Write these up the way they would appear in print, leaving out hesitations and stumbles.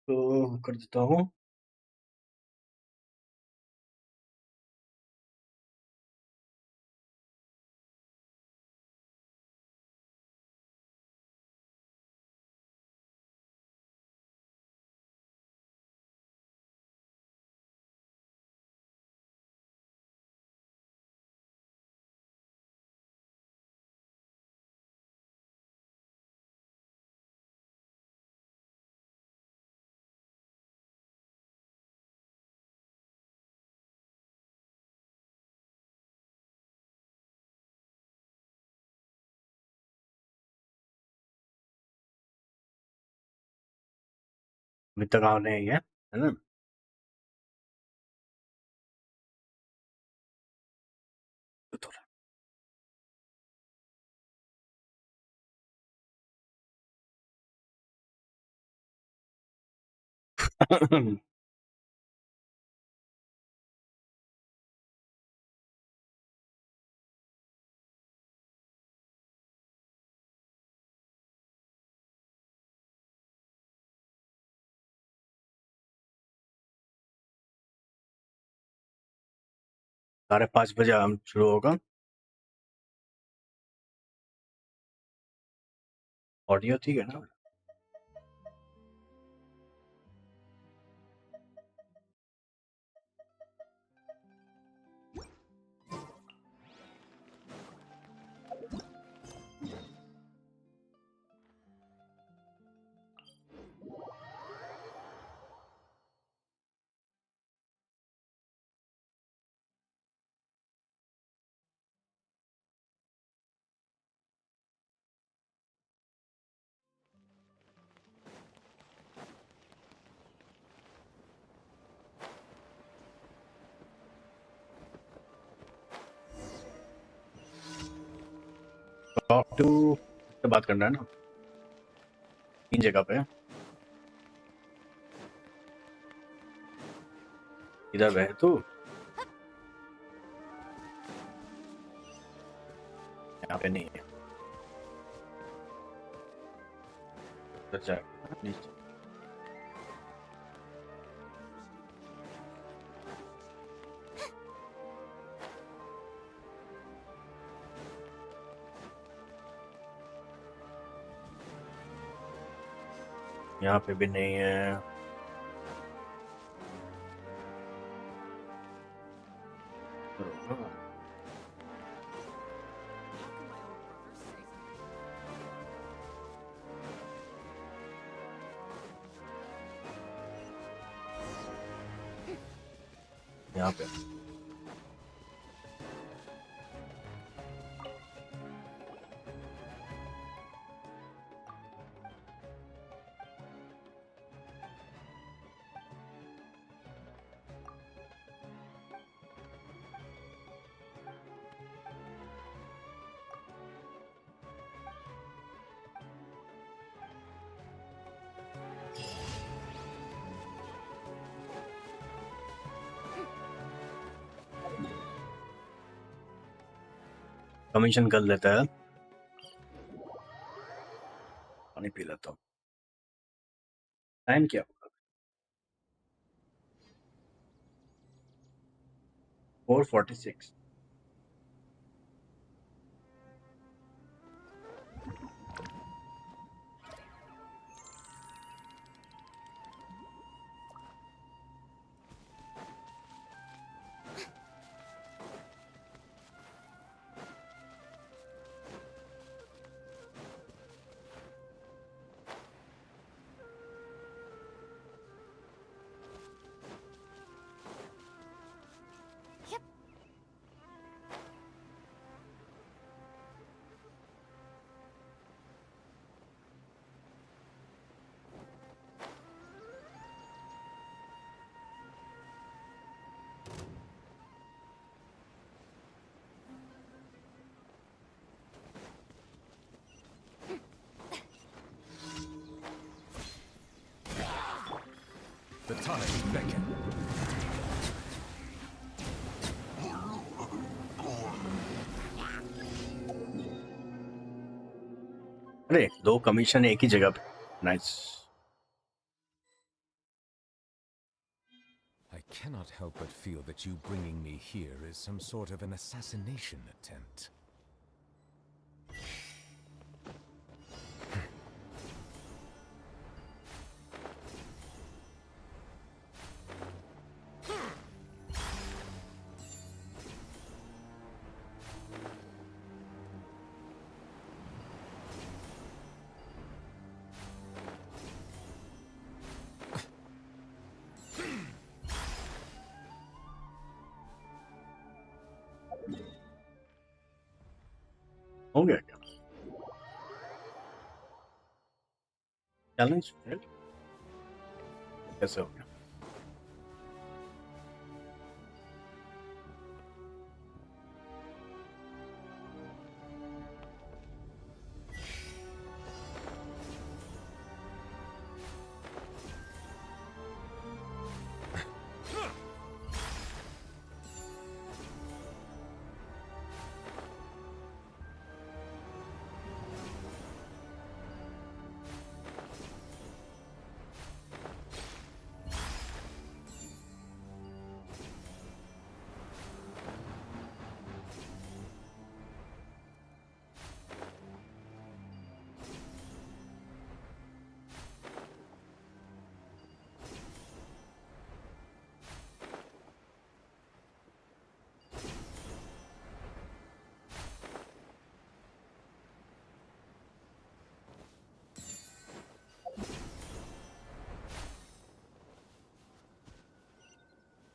तो कर देता हूँ। अभी तक आने ही है ना? थोड़ा साढ़े 5 बजे हम शुरू होगा। ऑडियो ठीक है ना? टॉक टू से बात करना है ना? 3 जगह पे। इधर रहे तू, यहाँ पे नहीं है। उधर जाएगा नीचे। यहाँ पे भी नहीं है। यहाँ पे कमीशन कर लेता है। पानी पी लेता हूँ। टाइम क्या होगा? 4:46। The tides beckon. अरे 2 कमीशन एक ही जगह पे। Nice. cannot help but feel that you bringing me here is some sort of an assassination attempt. हो गया क्या चैलेंज फेल कैसे हो गया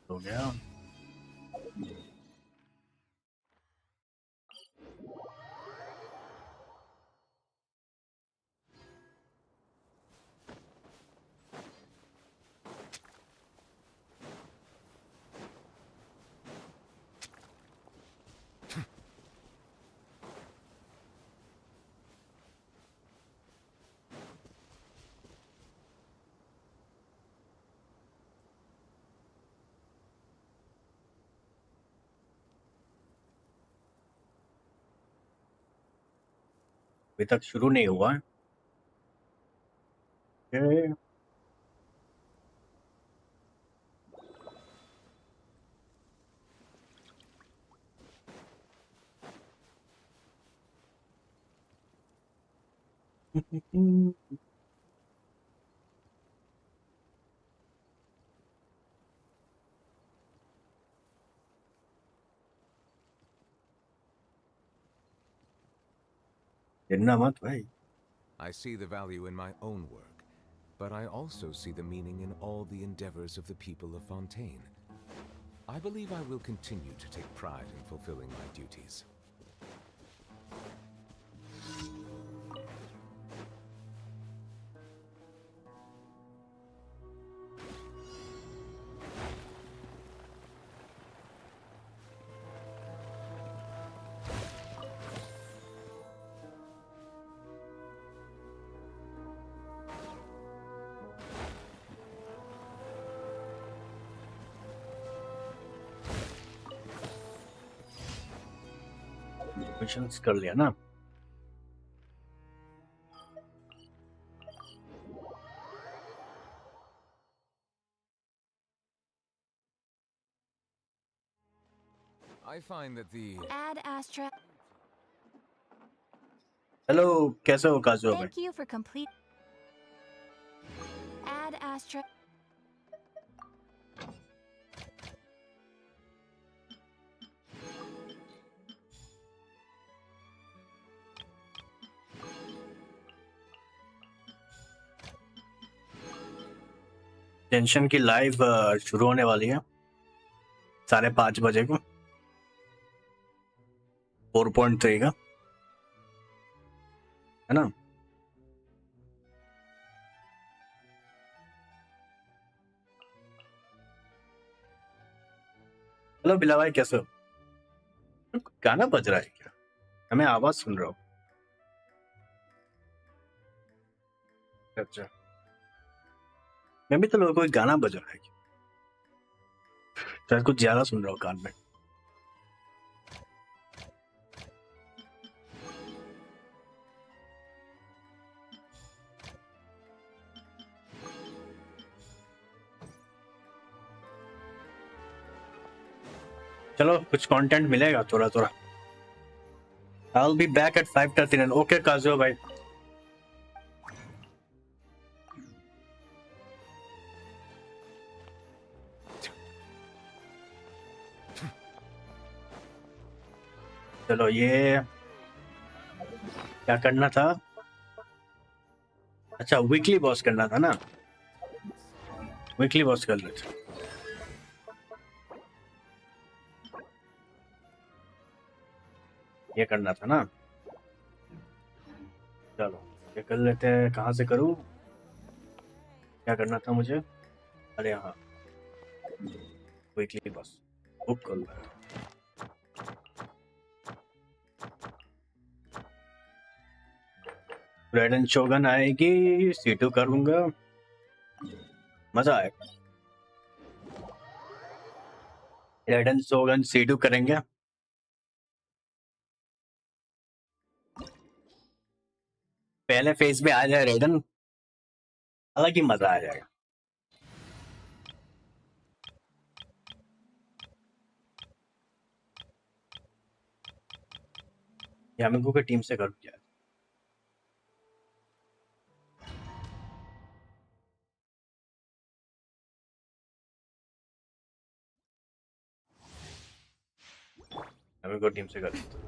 हो गया अभी तक शुरू नहीं हुआ है ये गिरना मत भाई I see the value in my own work, but I also see the meaning in all the endeavors of the people of Fontaine. I believe I will continue to take pride in fulfilling my duties. Missions कर लिया ना I find that the Add Astra. Hello कैसे हो काजुहा भाई Thank you for complete. Add Astra. Tension की live शुरू होने वाली है 5:30 बजे को 4.3 का है ना हेलो बिला भाई कैसे हो गाना बज रहा है क्या हमें आवाज सुन रहा हूँ अच्छा मैं भी तो लोगों को एक गाना बज रहा है शायद कुछ ज्यादा सुन रहा हूँ कान में चलो कुछ कंटेंट मिलेगा थोड़ा थोड़ा। I'll be back at 5:39. Okay काजुआ भाई। चलो ये क्या करना था? अच्छा वीकली बॉस करना था ना, वीकली बॉस कर लेते। ये करना था ना, चलो ये कर लेते हैं। कहाँ से करूँ? क्या करना था मुझे? अरे हाँ, वीकली बॉस बुक कर लो। राइडेंशोगन आएगी, C2 करूंगा, मजा आएगा। राइडेंशोगन C2 करेंगे, पहले फेज में आ जाए रेडन, अलग ही मजा आ जाएगा। यामिगो की टीम से कर दिया। यामिगो टीम से कर दिया।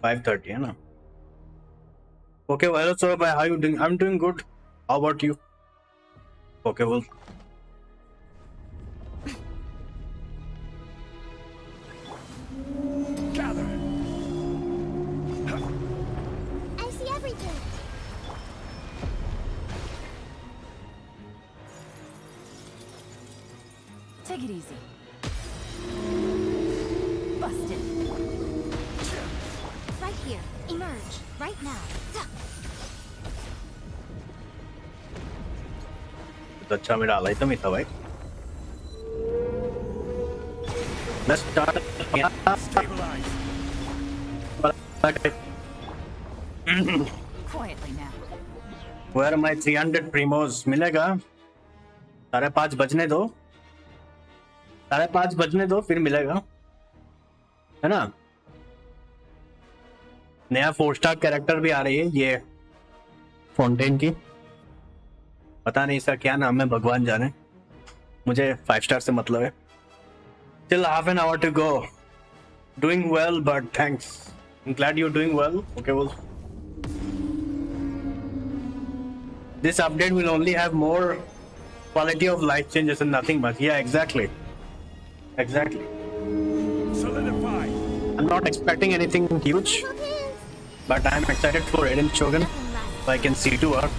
फाइव 30 है ना? Okay well, so how you doing? I'm doing good. How about you? Okay, well. Gather. I see everything. Take it easy. Busted. Right here. Emerge. Right now. तो अच्छा मेरा हाल तो नहीं था भाई। Let's start. Stabilize. Quietly now. Where are my 300 primos? मिलेगा? 5:30 बजने दो, 5:30 बजने दो फिर मिलेगा, है ना? नया 4 स्टार कैरेक्टर भी आ रही है ये फाउंटेन की, पता नहीं इसका क्या नाम है, भगवान जाने, मुझे 5 स्टार से मतलब है। Still half an hour to go. Doing well, but thanks. I'm glad you're doing well. Okay, well. This update will only have more quality of life changes and nothing much. Yeah, exactly. Exactly. Solidify. I'm not expecting anything huge, but I'm excited for Raidenshogun. So I can see to her.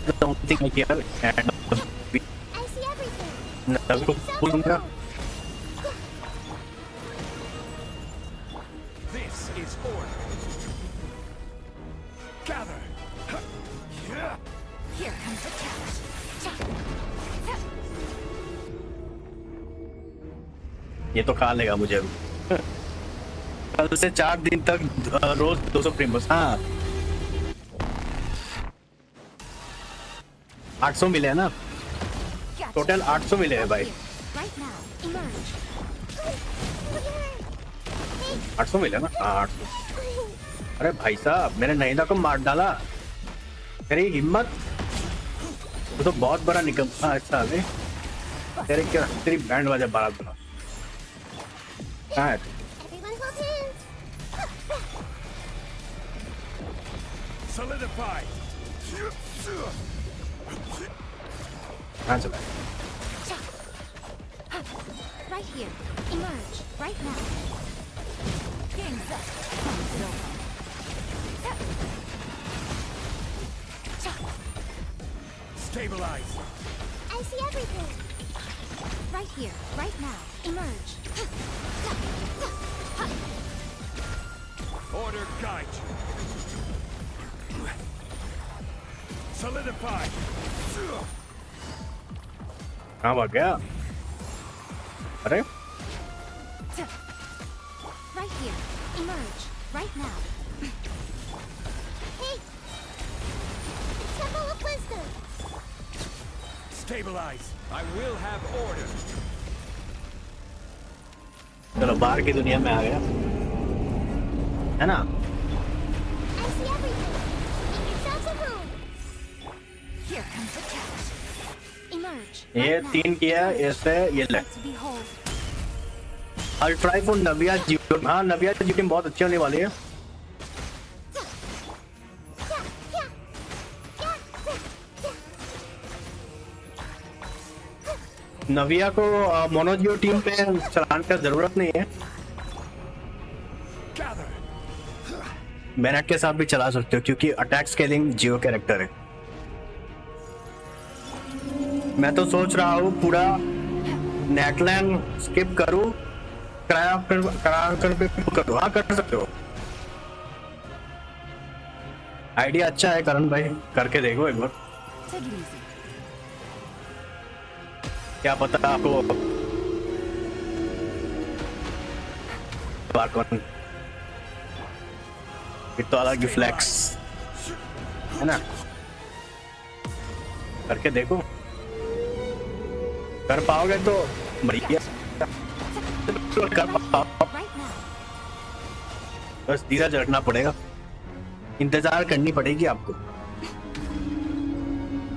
The only thing I care and I see everything. This is order. Gather. Here comes the challenge. ये तो खा लेगा मुझे अभी। कल से 4 दिन तक रोज 200 प्रीमोस। हाँ 800 मिले हैं ना, टोटल 800 मिले हैं भाई। Right now. Emerge. 800 मिले ना? हाँ 800। अरे भाई साहब मेरे नैना को मार डाला, तेरी हिम्मत, वो तो बहुत बड़ा निकल। हाँ अच्छा है तेरे क्या, तेरी बैंड बाजा बारात बना। कहाँ है? Everyone hold hands. Solidify. कहाँ चला है? Right here. Emerge. Right now. Game's up. Stabilize. I see everything. Right here. Right now. Emerge. Order guide you. Solidify. कहाँ भाग गया? अरे Right here. Emerge. Right now. Hey! Temple of Wisdom! Stabilize. I will have order. चलो बाहर की दुनिया में आ गया है ना। I see everything. Make yourselves a room. Here comes the test. Emerge. ये Right now. 3 किया ऐसे ये ले। Let's behold. I'll try for नविया जी। हाँ नविया जी टीम बहुत अच्छी होने वाली है। नविया को मोनोजियो टीम पे चलाने का जरूरत नहीं है, मैनेट के साथ भी चला सकते हो क्योंकि अटैक स्केलिंग जियो कैरेक्टर है। मैं तो सोच रहा हूँ पूरा नेटलैंड स्किप करूँ, करा करूँ। हाँ कर सकते हो, आइडिया अच्छा है करण भाई, करके देखो एक बार, क्या पता आपको तो अलग फ्लैक्स है ना, करके देखो, कर पाओगे तो बढ़िया, कर पाओ बस धीरज रखना पड़ेगा, इंतजार करनी पड़ेगी आपको,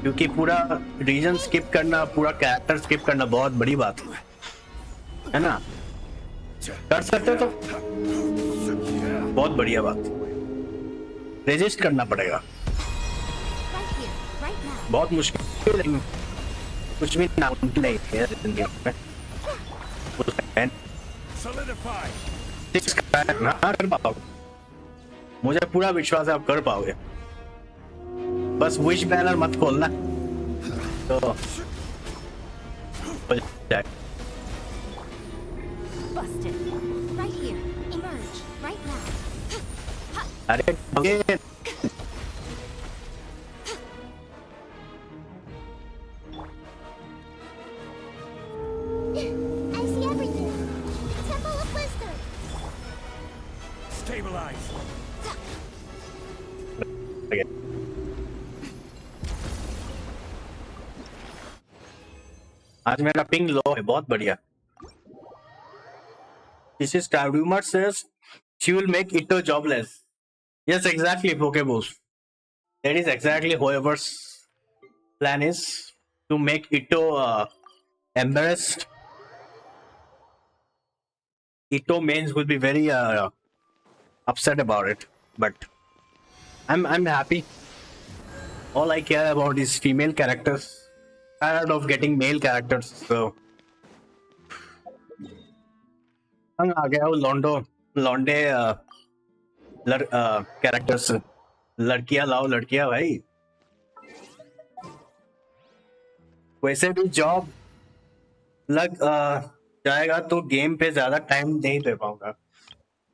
क्योंकि पूरा रीजन स्किप करना, पूरा कैरेक्टर स्किप करना बहुत बड़ी बात है ना। कर सकते हो तो बहुत बढ़िया बात, रेजिस्ट करना पड़ेगा, बहुत मुश्किल है, कुछ भी नामुमकिन नहीं है जिंदगी में। हाँ कर पाओगे, मुझे पूरा विश्वास है आप कर पाओगे, बस विश बैनर मत खोलना तो हो जाए। अरे आज मेरा पिंग लो है, बहुत बढ़िया। This is rumor says she will make Ito jobless. Yes, exactly, Pokeboost. That is exactly whoever's plan is to make Ito embarrassed. Ito mains will be very upset about it, but I'm happy. All I care about is female characters. Tired of getting male characters, so आ गया वो लौंडे characters, लड़कियां लाओ लड़कियां भाई, वैसे भी job लग जाएगा तो गेम पे ज्यादा टाइम नहीं दे पाऊंगा।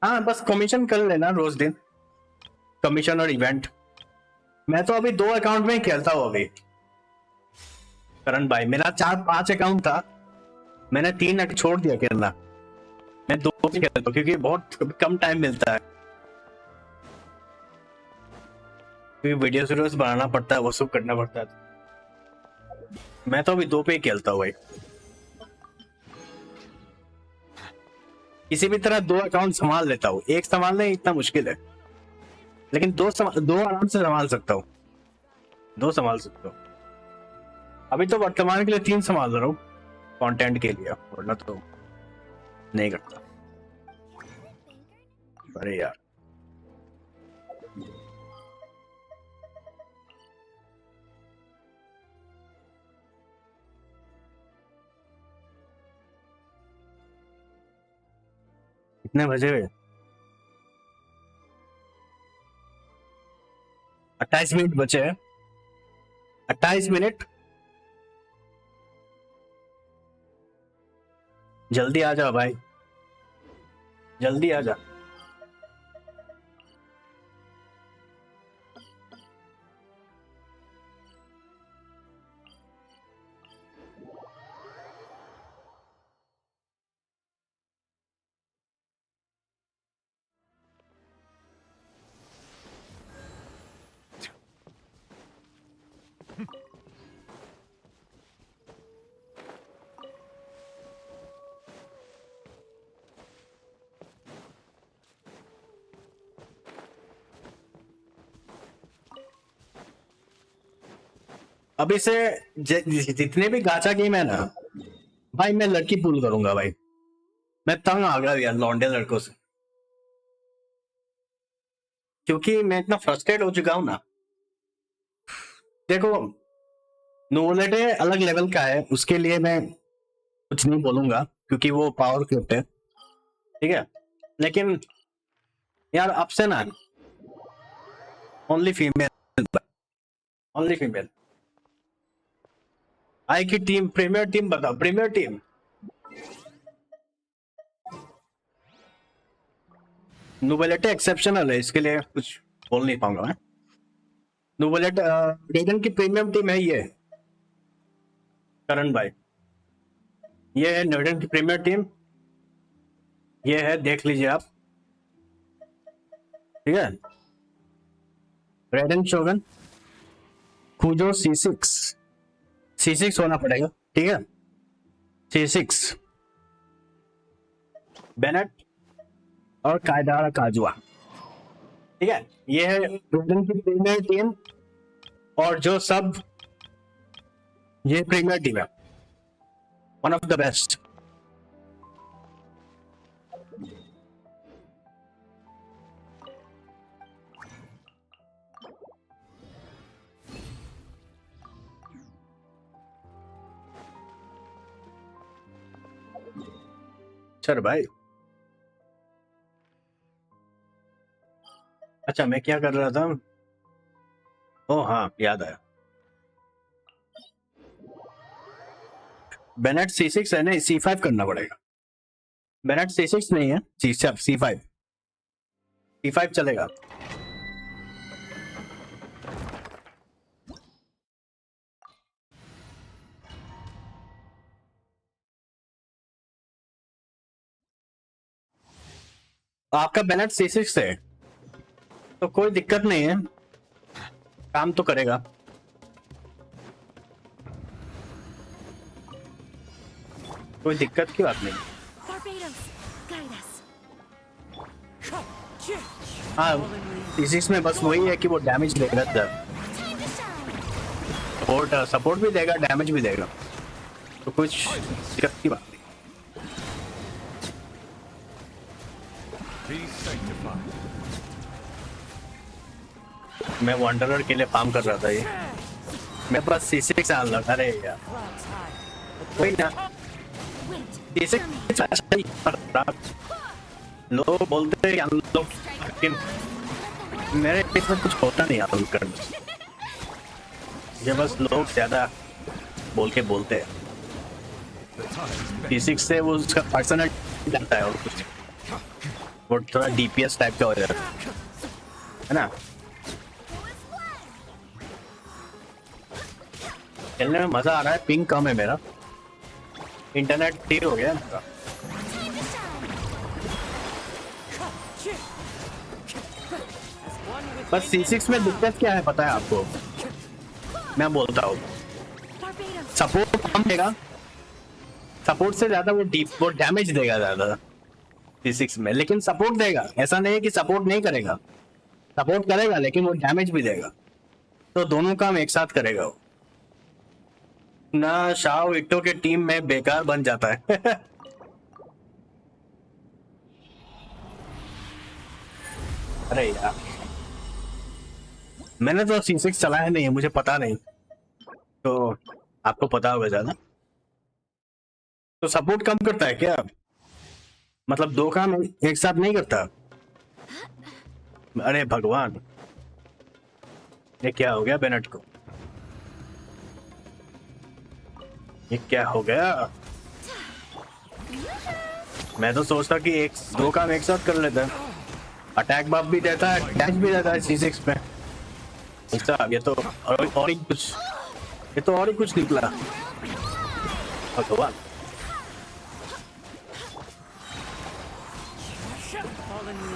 हाँ बस कमीशन कर लेना रोज दिन, कमीशन और इवेंट। मैं तो अभी 2 अकाउंट में ही खेलता हूँ अभी करण भाई, मेरा 4-5 अकाउंट था, मैंने 3 छोड़ दिया खेलना, मैं 2 खेलता हूँ क्योंकि बहुत कम टाइम मिलता है, क्योंकि वीडियोस बनाना पड़ता है, वो सब करना पड़ता है, मैं तो अभी 2 पे ही खेलता हूँ भाई। किसी भी तरह 2 अकाउंट संभाल लेता हूँ, एक संभालना इतना मुश्किल है, लेकिन 2 आराम से संभाल सकता हूँ, 2 संभाल सकता हूँ। अभी तो वर्तमान के लिए 3 संभाल रहा हूँ कंटेंट के लिए, वरना तो नहीं करता। अरे यार कितने बजे हुए? 28 मिनट बचे हैं, 28 मिनट, जल्दी आ जाओ भाई, जल्दी आ जा। अभी से जितने भी गाचा गेम है ना भाई, मैं लड़की पुल करूंगा भाई। मैं तंग आ गया यार लौंडे लड़कों से, क्योंकि मैं इतना फ्रस्ट्रेट हो चुका हूं ना। देखो, नोलेटे अलग लेवल का है, उसके लिए मैं कुछ नहीं बोलूंगा क्योंकि वो पावर क्रिप्ट है, ठीक है। लेकिन यार अब से ना ओनली फीमेल, ओनली फीमेल। आई की टीम, प्रीमियर टीम बताओ, प्रीमियर टीम। नोबेलिटी एक्सेप्शनल है, इसके लिए कुछ बोल नहीं पाऊंगा मैं। नोबेलिटी रेगन की प्रीमियम टीम है ये, करण भाई। ये है रेगन की प्रीमियर टीम, ये है, देख लीजिए आप, ठीक है। raidenshogun, खुजो C6 होना पड़ेगा, ठीक है। C6 बेनेट और कायदा काजुआ, ठीक है। ये है रेगन की प्रीमियर टीम, और जो सब ये प्रीमियर टीम है, वन ऑफ द बेस्ट। चल भाई, अच्छा मैं क्या कर रहा था? ओ हाँ, याद आया। बेनेट C6 है ना, C5 करना पड़ेगा। बेनेट C6 नहीं है, C5 चलेगा। आपका बेनेट C6 है तो कोई दिक्कत नहीं है, काम तो करेगा। कोई दिक्कत की बात नहीं। हाँ, C6 में बस वही है कि वो डैमेज देगा, सपोर्ट भी देगा, डैमेज भी देगा, तो कुछ दिक्कत की बात नहीं। मैं वंडरर के लिए फार्म कर रहा था, ये मैं बस C6 आन लगा। अरे यार कोई ना, C6 लोग बोलते हैं लोग, मेरे इसमें कुछ होता नहीं यार करने, ये बस लोग ज्यादा बोल के बोलते हैं। C6 से वो उसका पर्सनल जाता है और कुछ, वो थोड़ा DPS टाइप का हो जाता है ना। खेलने में मजा आ रहा है, पिंग कम है मेरा, इंटरनेट ठीक हो गया मेरा। बस C6 में दिक्कत क्या है पता है आपको? मैं बोलता हूँ, सपोर्ट कम देगा, सपोर्ट से ज्यादा वो डैमेज देगा ज्यादा C6 में, लेकिन सपोर्ट देगा, ऐसा नहीं है कि सपोर्ट नहीं करेगा, सपोर्ट करेगा लेकिन वो डैमेज भी देगा, तो दोनों काम एक साथ करेगा वो ना। शाओ इट्टो के टीम में बेकार बन जाता है। अरे यार मैंने तो C6 चलाया नहीं है, मुझे पता नहीं, तो आपको पता होगा ज्यादा। तो सपोर्ट कम करता है क्या? मतलब दो काम एक साथ नहीं करता? अरे भगवान, ये क्या हो गया बेनेट को? ये क्या हो गया? मैं तो सोचता कि दो काम एक साथ कर लेता है, अटैक बफ भी देता है, डैश भी देता है C6 में। अच्छा ये तो और ही कुछ, ये तो और ही कुछ निकला। भगवान,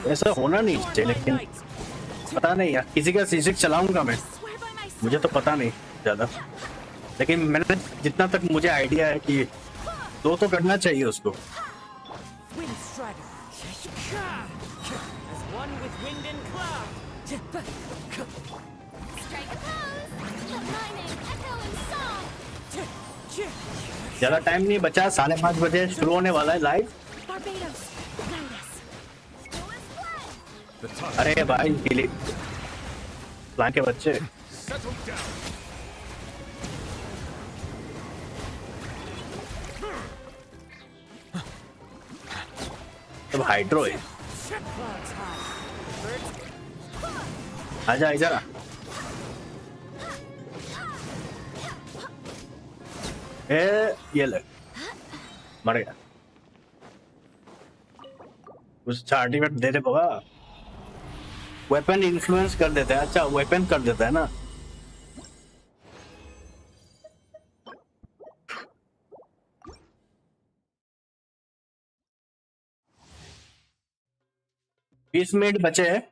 ऐसा होना नहीं चाहिए, लेकिन पता नहीं यार, किसी का C6 चलाऊंगा मैं, मुझे तो पता नहीं ज्यादा, लेकिन मैंने जितना तक मुझे आइडिया है कि दो तो करना चाहिए उसको। ज्यादा टाइम नहीं बचा, 5:30 बजे शुरू होने वाला है लाइव। Barbados, guide us. अरे भाई पीली प्लान के बच्चे। अब हाइड्रो है, आजा इधर आ। ये ले, मर गया। उस आर्टिफैक्ट दे दे बाबा। वेपन इन्फ्लुएंस कर देता है। अच्छा वेपन कर देता है ना। बीस मिनट बचे हैं,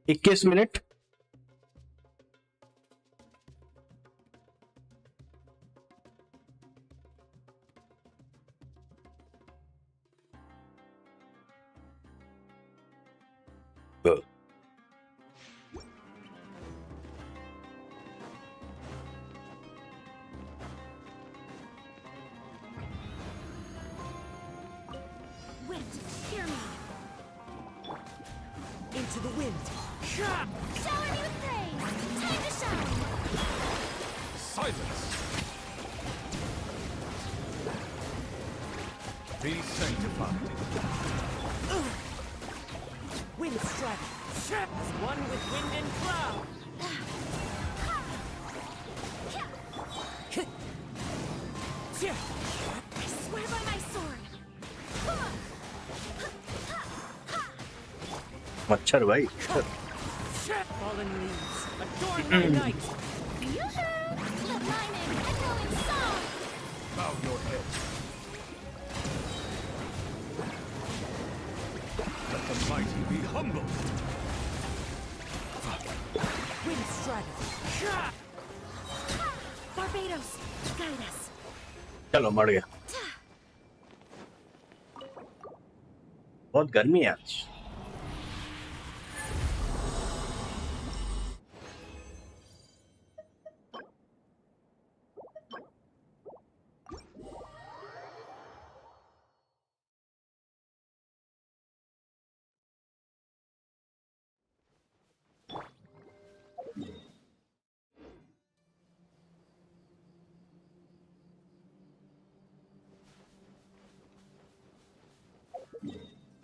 21 minute. Wind, hear me. Into the wind. Shower me with praise. Time to shine. Silence! Be sanctified. Wind strike. As one with wind and cloud. I swear by my sword. मच्छर भाई। Fallen leaves. Adorn my night. Yoo-hoo! Let my name echo in song. Bow your head. Let the mighty be humble. Wind strike. Barbados, guide us. चलो मर गया। बहुत गर्मी है आज।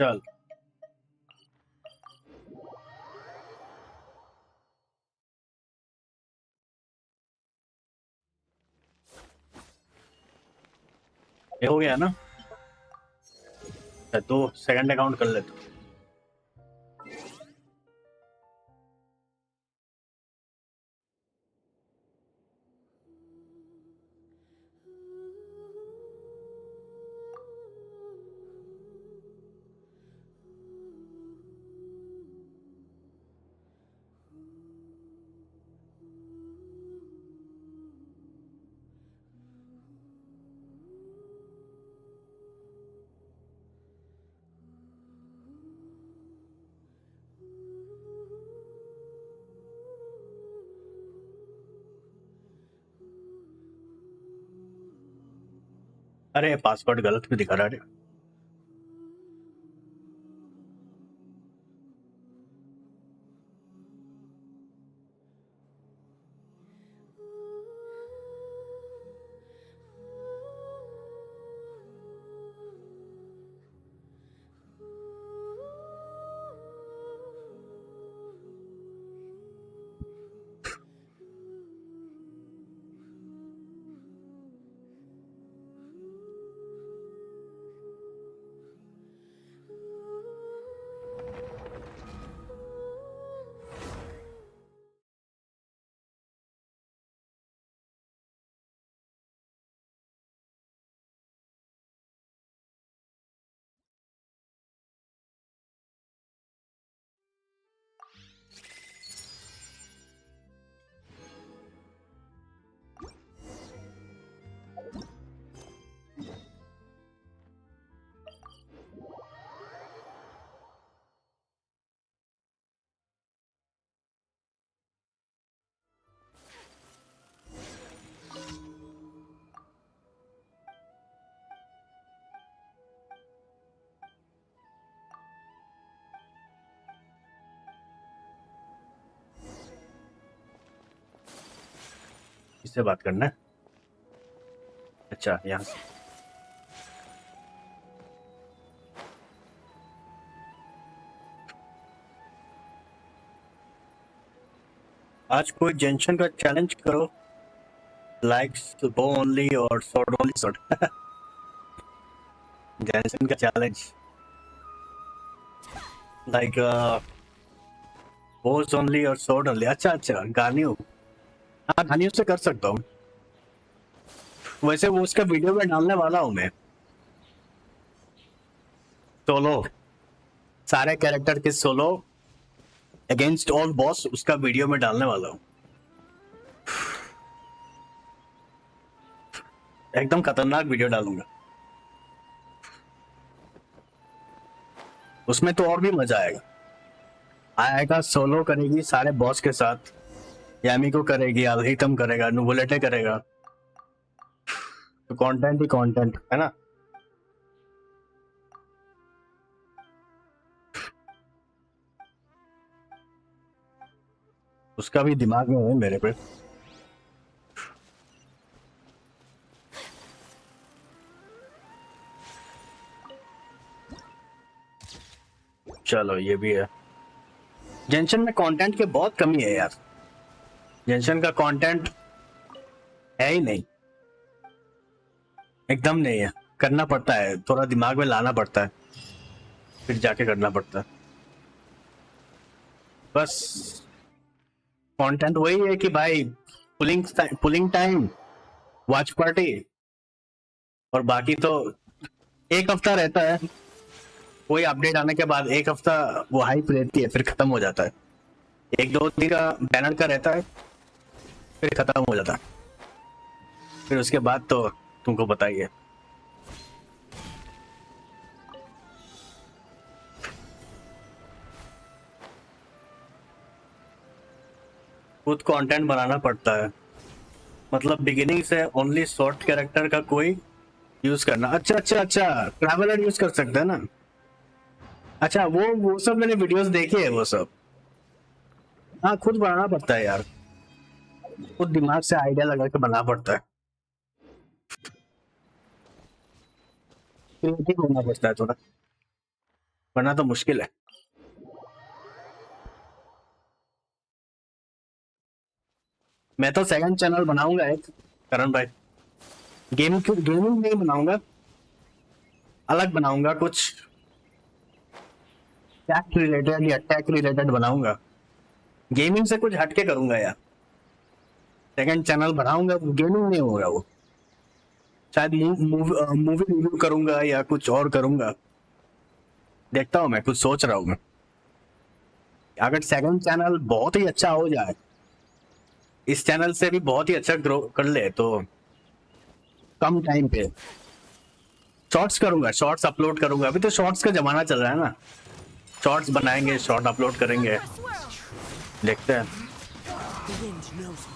चल ये हो गया ना। तो सेकंड अकाउंट कर ले तू। अरे पासवर्ड गलत भी दिखा रहा है। इससे बात करना है। अच्छा यहाँ से आज कोई जेंशन का चैलेंज करो, लाइक्स बो ओनली और शॉर्ट ओनली शॉर्ट। जेंशन का चैलेंज लाइक बोस ओनली और शॉर्ट ओनली। अच्छा अच्छा गानियो, हाँ गानियो से कर सकता हूँ। वैसे वो उसका वीडियो में डालने वाला हूँ मैं, सोलो सारे कैरेक्टर के सोलो अगेंस्ट ऑल बॉस, उसका वीडियो में डालने वाला हूँ। एकदम खतरनाक वीडियो डालूंगा, उसमें तो और भी मजा आएगा। आएगा सोलो करेगी सारे बॉस के साथ, यामी को करेगी, अल्हितम करेगा, नुबुलेटे करेगा, तो कंटेंट ही कंटेंट है ना। उसका भी दिमाग में है मेरे पे। चलो ये भी है। जेंशन में कंटेंट की बहुत कमी है यार, जेंशन का कंटेंट है ही नहीं, एकदम नहीं है। करना पड़ता है, थोड़ा दिमाग में लाना पड़ता है, फिर जाके करना पड़ता है। बस कंटेंट वही है कि भाई पुलिंग टाइम, वॉच पार्टी, और बाकी तो एक हफ्ता रहता है। कोई अपडेट आने के बाद एक हफ्ता वो हाइप रहती है, फिर खत्म हो जाता है। एक दो दिन का बैनर का रहता है, फिर खत्म हो जाता है। फिर उसके बाद तो तुमको पता ही है। खुद कंटेंट बनाना पड़ता है, मतलब बिगिनिंग से ओनली शॉर्ट कैरेक्टर का कोई यूज करना। अच्छा अच्छा अच्छा, ट्रैवलर यूज कर सकते हैं ना। अच्छा वो सब मैंने वीडियोस देखे है वो सब। हाँ खुद बनाना पड़ता है यार, खुद दिमाग से आइडिया लगा के बनाना पड़ता है, क्रिएटिव होना पड़ता है थोड़ा, वरना तो मुश्किल है। मैं तो सेकंड चैनल बनाऊंगा एक, करण भाई। गेमिंग नहीं बनाऊंगा, अलग बनाऊंगा, कुछ टैक रिलेटेड या टेक रिलेटेड बनाऊंगा। गेमिंग से कुछ हटके करूंगा यार, सेकंड चैनल बनाऊंगा, गेमिंग नहीं होगा वो। शायद मूवी रिव्यू करूंगा या कुछ और करूंगा, देखता हूँ। मैं कुछ सोच रहा हूँ मैं, अगर सेकंड चैनल बहुत ही अच्छा हो जाए, इस चैनल से भी बहुत ही अच्छा ग्रो कर ले, तो कम टाइम पे शॉर्ट्स करूंगा, शॉर्ट्स अपलोड करूंगा। अभी तो शॉर्ट्स का जमाना चल रहा है ना, शॉर्ट्स बनाएंगे, शॉर्ट अपलोड करेंगे, देखते हैं। The wind knows me.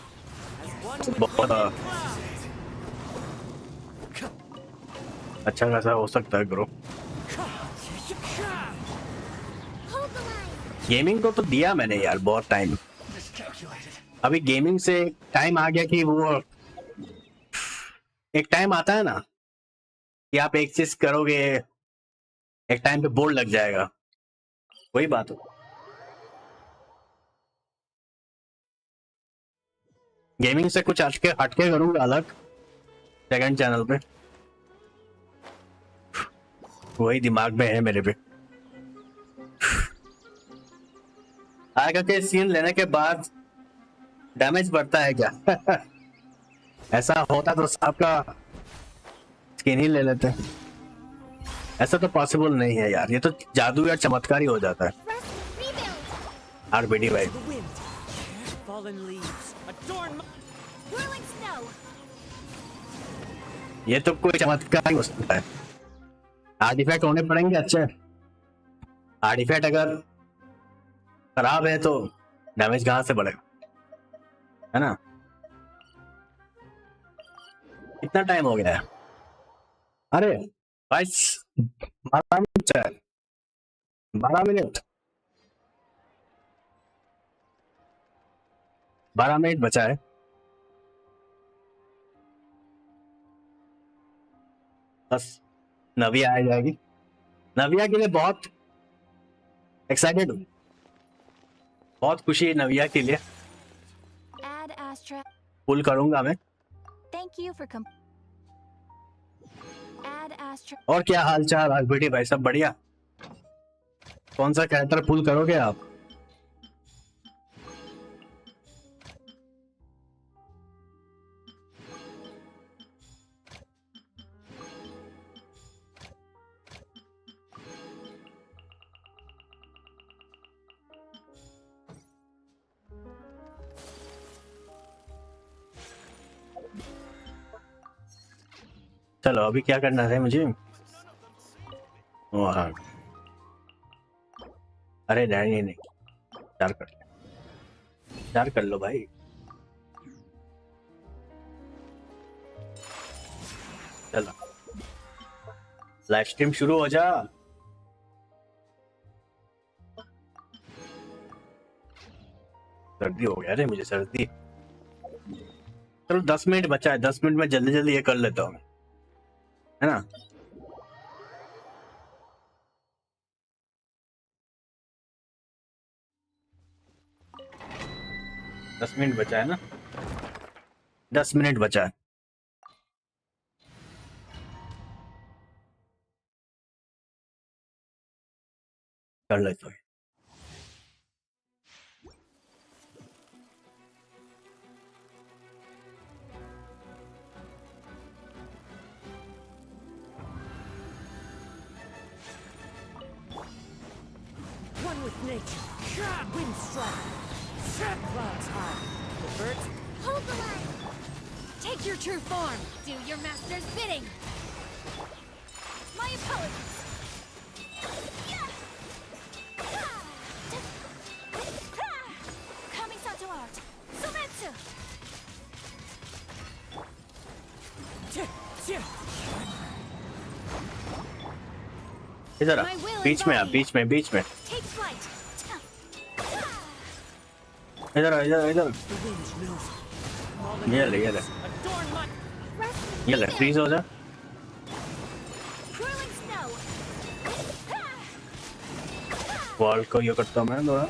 As one with बहुत अच्छा खासा हो सकता है grow. Hold the line. Gaming को तो दिया मैंने यार बहुत टाइम, अभी गेमिंग से टाइम आ गया कि वो एक टाइम आता है ना कि आप एक चीज करोगे, एक टाइम पे बोर्ड लग जाएगा, वही बात हो। गेमिंग से कुछ हटके हटके करूंगा अलग सेकंड चैनल पे, वही दिमाग में है मेरे पे। आगे के सीन लेने के बाद डैमेज बढ़ता है क्या? ऐसा होता तो आपका स्किन ही ले लेते। ऐसा तो पॉसिबल नहीं है यार, ये तो जादू या चमत्कार ही हो जाता है। Rest, rebuild. आरबीडी भाई, the wind. Fallen leaves adorn my Whirling snow. ये तो कोई चमत्कार ही हो सकता है। आर्टिफैक्ट होने पड़ेंगे अच्छे, आर्टिफैक्ट अगर खराब है तो डैमेज कहां से बढ़ेगा, है ना। कितना टाइम हो गया है? अरे 12 मिनट है, 12 मिनट, 12 मिनट बचा है। बस नविया आ जाएगी। नविया के लिए बहुत एक्साइटेड हूँ, बहुत खुशी है नविया के लिए। Add Astra. पुल करूंगा मैं। Thank you for Add Astra. और क्या हाल चाल राजबेटी भाई, सब बढ़िया? कौन सा कैरेक्टर पुल करोगे आप? चलो अभी क्या करना है मुझे? हाँ, अरे नहीं नहीं, चार कर लो भाई। चलो लाइव स्ट्रीम शुरू हो जा। सर्दी हो गया रे मुझे, सर्दी। चलो 10 मिनट बचा है, 10 मिनट में जल्दी जल्दी ये कर लेता हूँ, है ना? दस मिनट बचा है ना, 10 मिनट बचा है। कर लेता हूँ। One with nature. Wind strike. Clouds high. The birds. Hold the line. Take your true form. Do your master's bidding. My apologies. Kamisato art. Sometsu. इधर आ, बीच में आ, बीच में Take flight. इधर आ, इधर The wind knows. ये ले Adorn my. ये ले, freeze हो जा। Whirling snow. वर्ल्ड को ये करता हूँ मैं थोड़ा।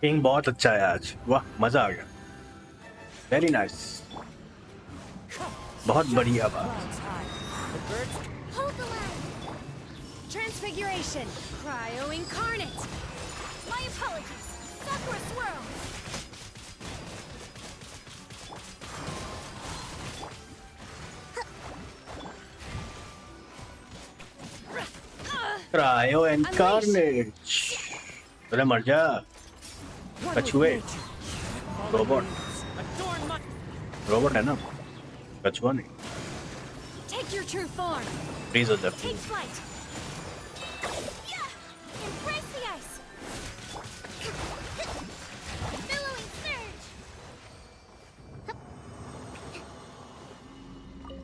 किंग बहुत अच्छा है आज, वाह मजा आ गया, वेरी नाइस, बहुत बढ़िया बात। Clouds high. The birds. Hold the line. Transfiguration. Cryo incarnate. My apologies. Sakura swirl. Cryo incarnate. अरे मर जा One with कछुए। nature. Robot, Adorn my. Robot है ना, कछुआ नहीं। Take your true form. Freeze हो जा। Take flight. Embrace the ice. Billowing surge.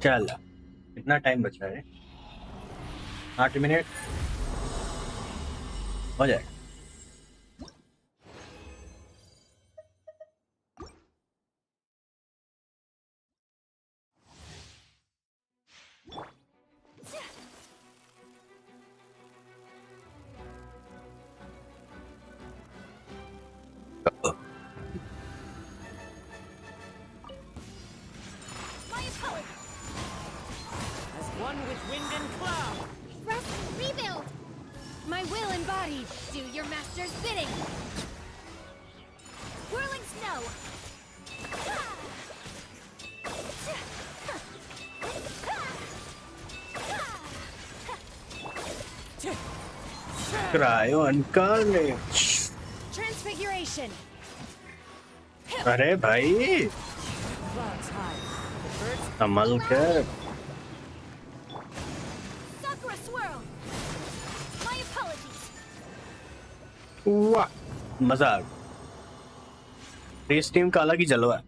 चल कितना टाइम बचा है? 8 मिनट हो जाएगा। My apologies. As one with wind and cloud. Rest, rebuild. My will embodied. Do your master's bidding. Whirling snow. Cryo incarnate. Transfiguration. अरे भाई Clouds high. The birds. कमाल कर। Sakura swirl. My apologies. वाह, मजा आ गया। Race team का अलग ही जलवा है,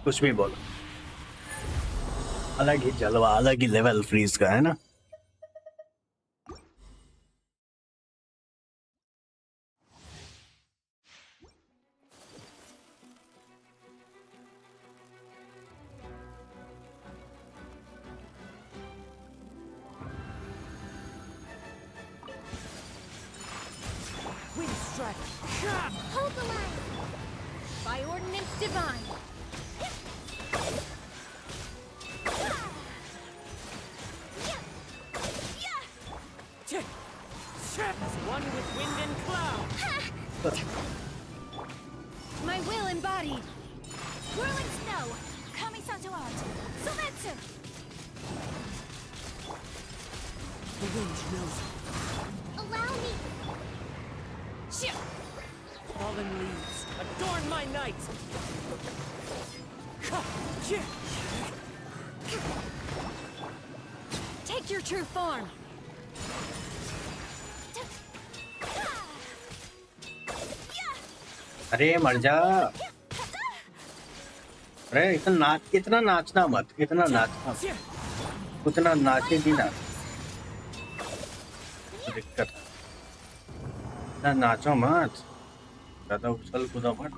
कुछ भी बोलो, अलग ही जलवा, अलग ही लेवल फ्रीज का है ना। Wind strike. Hold the line! By ordinance divine! As one with wind and cloud. My will embodied! Whirling snow! Kamisato-art! Sometsu! The wind knows it. Allow me! Fallen leaves, adorn my night. Take your true form! अरे मर जा, अरे इतना नाचना मत, इतना नाचना मत। उतना नाचेगी ना तो दिक्कत है। इतना नाचो मत, ज्यादा उछल कूदो मत।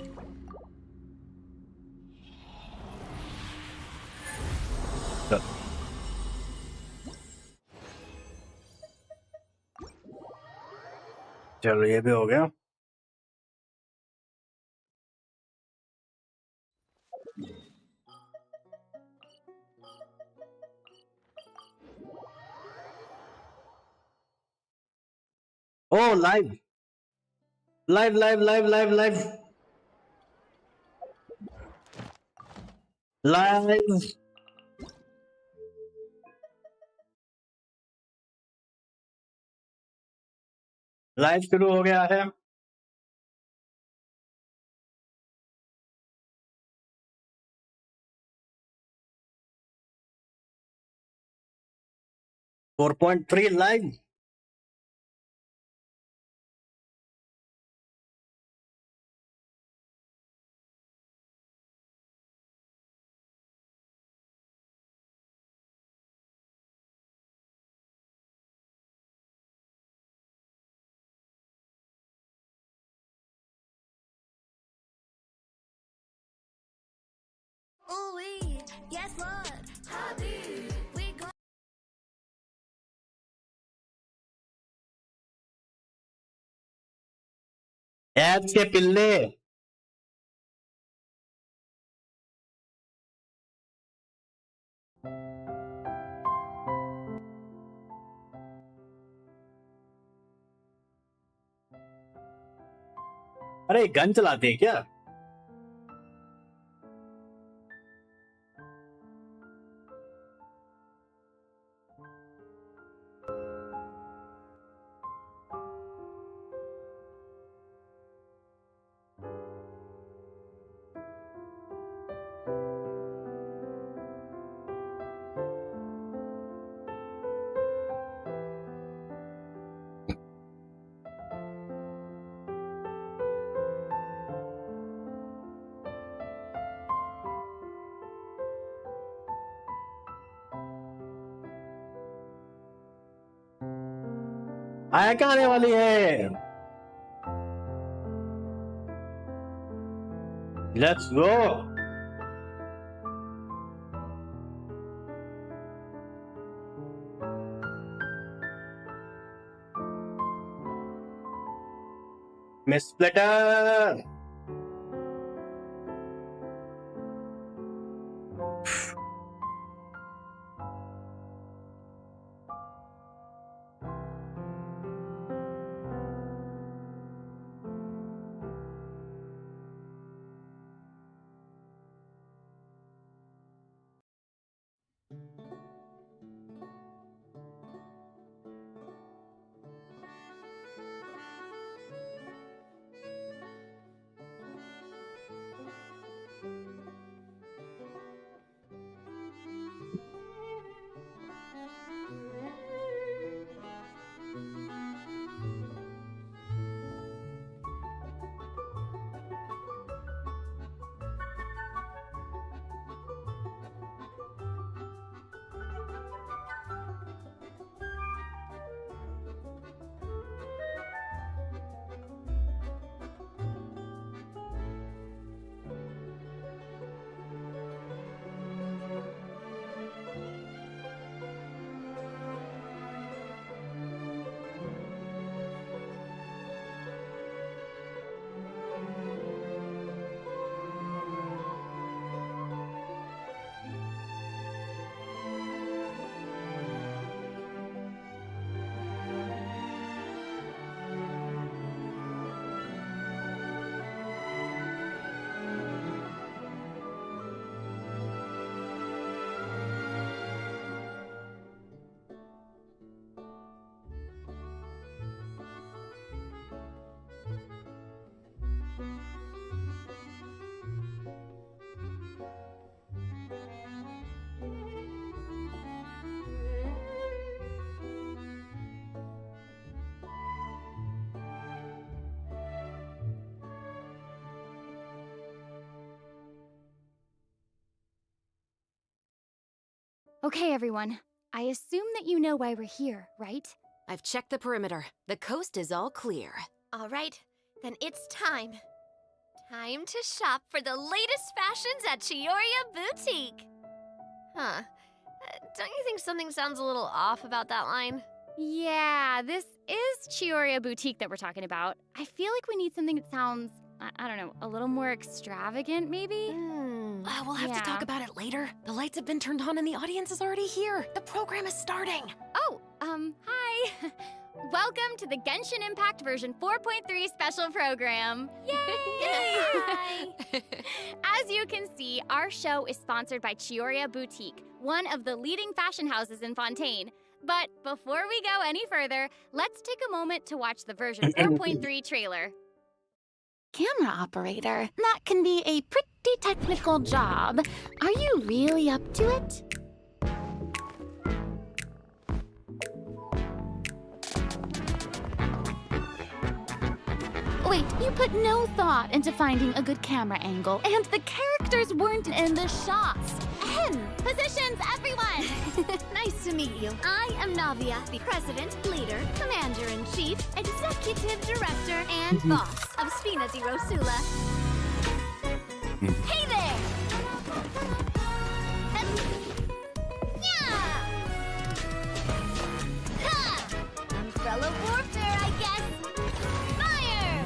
चलो ये भी हो गया। Oh live live live live live live live live शुरू हो गया है। 4.3 live. Ooh wee, yes Lord. Happy, we go. एड्स के पिल्ले। अरे गन चलाते हैं क्या? आया क्या आने वाली है? Let's go. Miss splitter. Okay, everyone. I assume that you know why we're here, right? I've checked the perimeter. The coast is all clear. All right, then it's time. Time to shop for the latest fashions at Chioria Boutique. Huh. Don't you think something sounds a little off about that line? Yeah, this is Chioria Boutique that we're talking about. I feel like we need something that sounds, I don't know, a little more extravagant, maybe? We'll have to talk about it later. The lights have been turned on and the audience is already here. The program is starting. Oh, hi. Welcome to the Genshin Impact version 4.3 special program. Yay! Hi! As you can see, our show is sponsored by Chioria Boutique, one of the leading fashion houses in Fontaine. But before we go any further, let's take a moment to watch the version 4.3 trailer. Camera operator, that can be a pretty technical job. Are you really up to it? Wait, you put no thought into finding a good camera angle, and the characters weren't in the shots. Positions, everyone! Nice to meet you. I am Navia, the president, leader, commander-in-chief, executive director, and boss of Spina di Rosula. Hey there! Yeah! Ha! Umbrella warfare, I guess. Fire!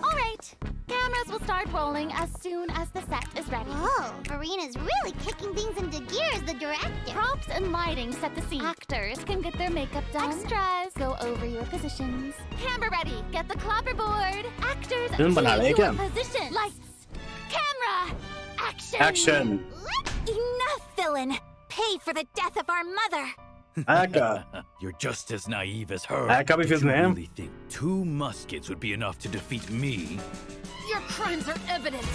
All right, cameras will start rolling as soon as the set is ready. Whoa, Marina's really kicking things into gear as the director. Props and lighting set the scene. Actors can get their makeup done. Extras, go over your positions. Camera ready, get the clapperboard. Actors, film बना रहे हैं क्या? position. Lights, camera, action. Action. Enough, villain! Pay for the death of our mother! Aka. You're just as naive as her. Aka भी Did film you है. really think 2 muskets would be enough to defeat me? Your crimes are evident.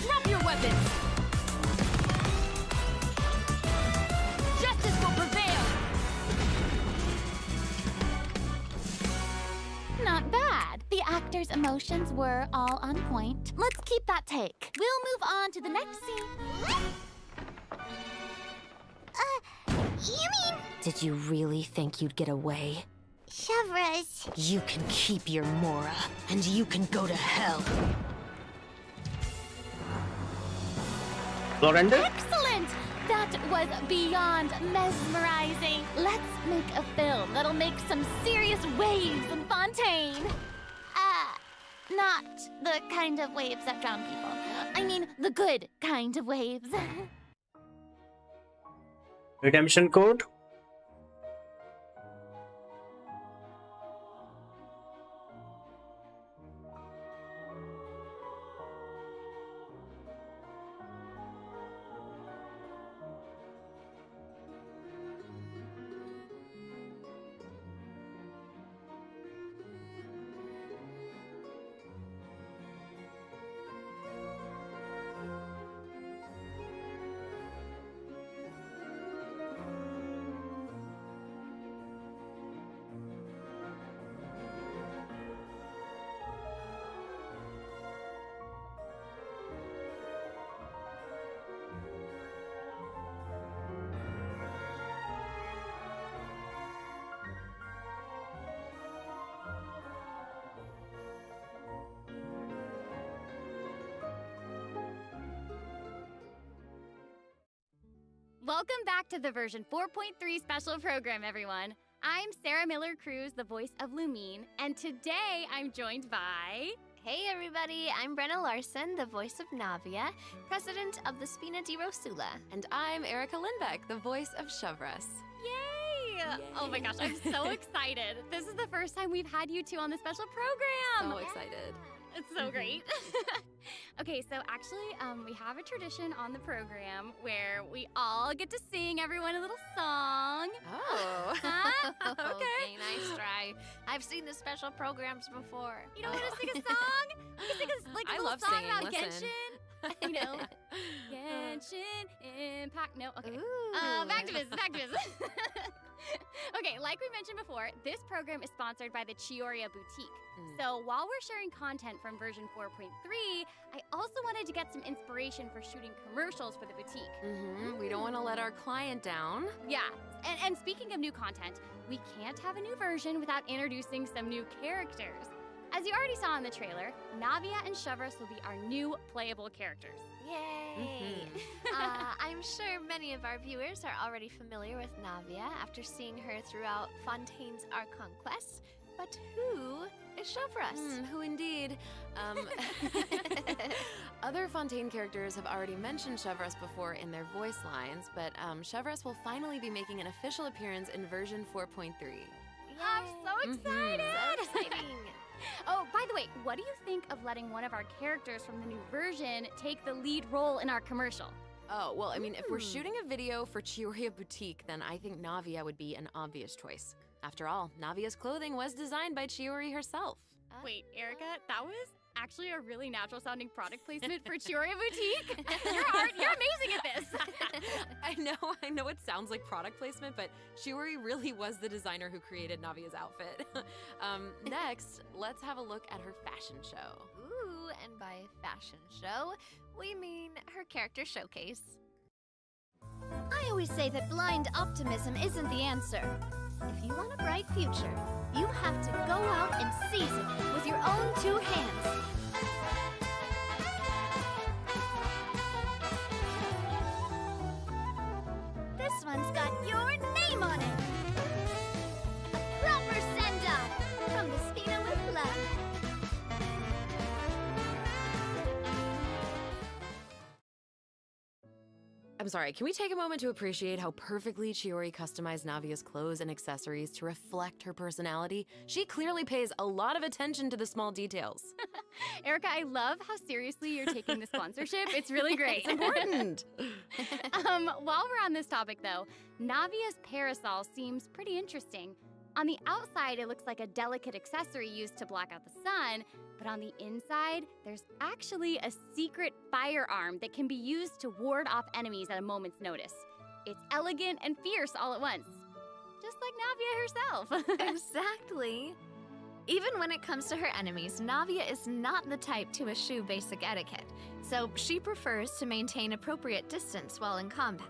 Drop your weapons. Justice will prevail. Not bad. The actors' emotions were all on point. Let's keep that take. We'll move on to the next scene. You mean Did you really think you'd get away? Chevras? You can keep your Mora, and you can go to hell. Florenda? Excellent! That was beyond mesmerizing. Let's make a film that'll make some serious waves in Fontaine. Not the kind of waves that drown people. I mean, the good kind of waves. Redemption code? Welcome back to the version 4.3 special program, everyone. I'm Sarah Miller-Cruz, the voice of Lumine, and today I'm joined by... Hey everybody, I'm Brenna Larson, the voice of Navia, president of the Spina di Rosula. And I'm Erica Lindbeck, the voice of Chevras. Yay! Oh my gosh, I'm so excited. This is the first time we've had you two on the special program. So excited. It's so great. Okay, so actually, we have a tradition on the program where we all get to sing everyone a little song. Oh. Huh? Okay, nice try. I've seen the special programs before. You don't want to sing a song? We can sing a I little love song singing, about listen. Genshin. You know, Genshin Impact. No, okay. Ooh. Back to business. Okay, like we mentioned before, this program is sponsored by the Chioria Boutique. So while we're sharing content from version 4.3, I also wanted to get some inspiration for shooting commercials for the boutique. We don't want to let our client down. Yeah, and speaking of new content, we can't have a new version without introducing some new characters. As you already saw in the trailer, Navia and Chevreuse will be our new playable characters. Yay! I'm sure many of our viewers are already familiar with Navia after seeing her throughout Fontaine's Archon quests. But who is Chevreuse? Who indeed? Other Fontaine characters have already mentioned Chevreuse before in their voice lines, but Chevreuse will finally be making an official appearance in version 4.3. I'm so excited! So exciting! Oh, by the way, what do you think of letting one of our characters from the new version take the lead role in our commercial? Oh, well, I mean, if we're shooting a video for Chioria Boutique, then I think Navia would be an obvious choice. After all, Navia's clothing was designed by Chiori herself. Wait, Erica, that was actually a really natural-sounding product placement for Chioria Boutique. You're amazing at this. I know it sounds like product placement, but Chiori really was the designer who created Navia's outfit. Next, let's have a look at her fashion show. Ooh, and by fashion show, we mean her character showcase. I always say that blind optimism isn't the answer. If you want a bright future, you have to go out and seize it with your own two hands. This one's got your name on it. A proper send-off from the Spina with love. I'm sorry, can we take a moment to appreciate how perfectly Chiori customized Navia's clothes and accessories to reflect her personality? She clearly pays a lot of attention to the small details. Erica, I love how seriously you're taking the sponsorship. It's really great. It's important. While we're on this topic, though, Navia's parasol seems pretty interesting. On the outside, it looks like a delicate accessory used to block out the sun, but on the inside, there's actually a secret firearm that can be used to ward off enemies at a moment's notice. It's elegant and fierce all at once, just like Navia herself. Exactly. Even when it comes to her enemies, Navia is not the type to eschew basic etiquette, so she prefers to maintain appropriate distance while in combat.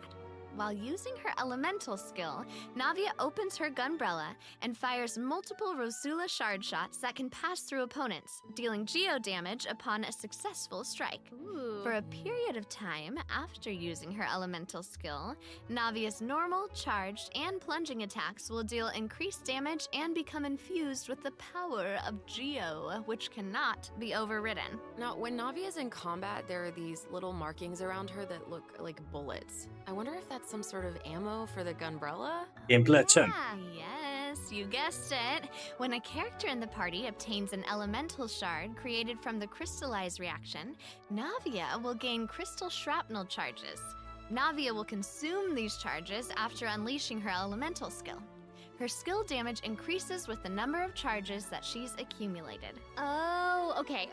While using her elemental skill, Navia opens her gunbrella and fires multiple Rosula shard shots that can pass through opponents, dealing geo damage upon a successful strike. Ooh. For a period of time after using her elemental skill, Navia's normal, charged, and plunging attacks will deal increased damage and become infused with the power of geo, which cannot be overridden. Now, when Navia's in combat, there are these little markings around her that look like bullets. I wonder if that's some sort of ammo for the gunbrella? Game अच्छा है। Ah, yes, you guessed it. When a character in the party obtains an elemental shard created from the crystallize reaction, Navia will gain crystal shrapnel charges. Navia will consume these charges after unleashing her elemental skill. Her skill damage increases with the number of charges that she's accumulated. Oh, okay.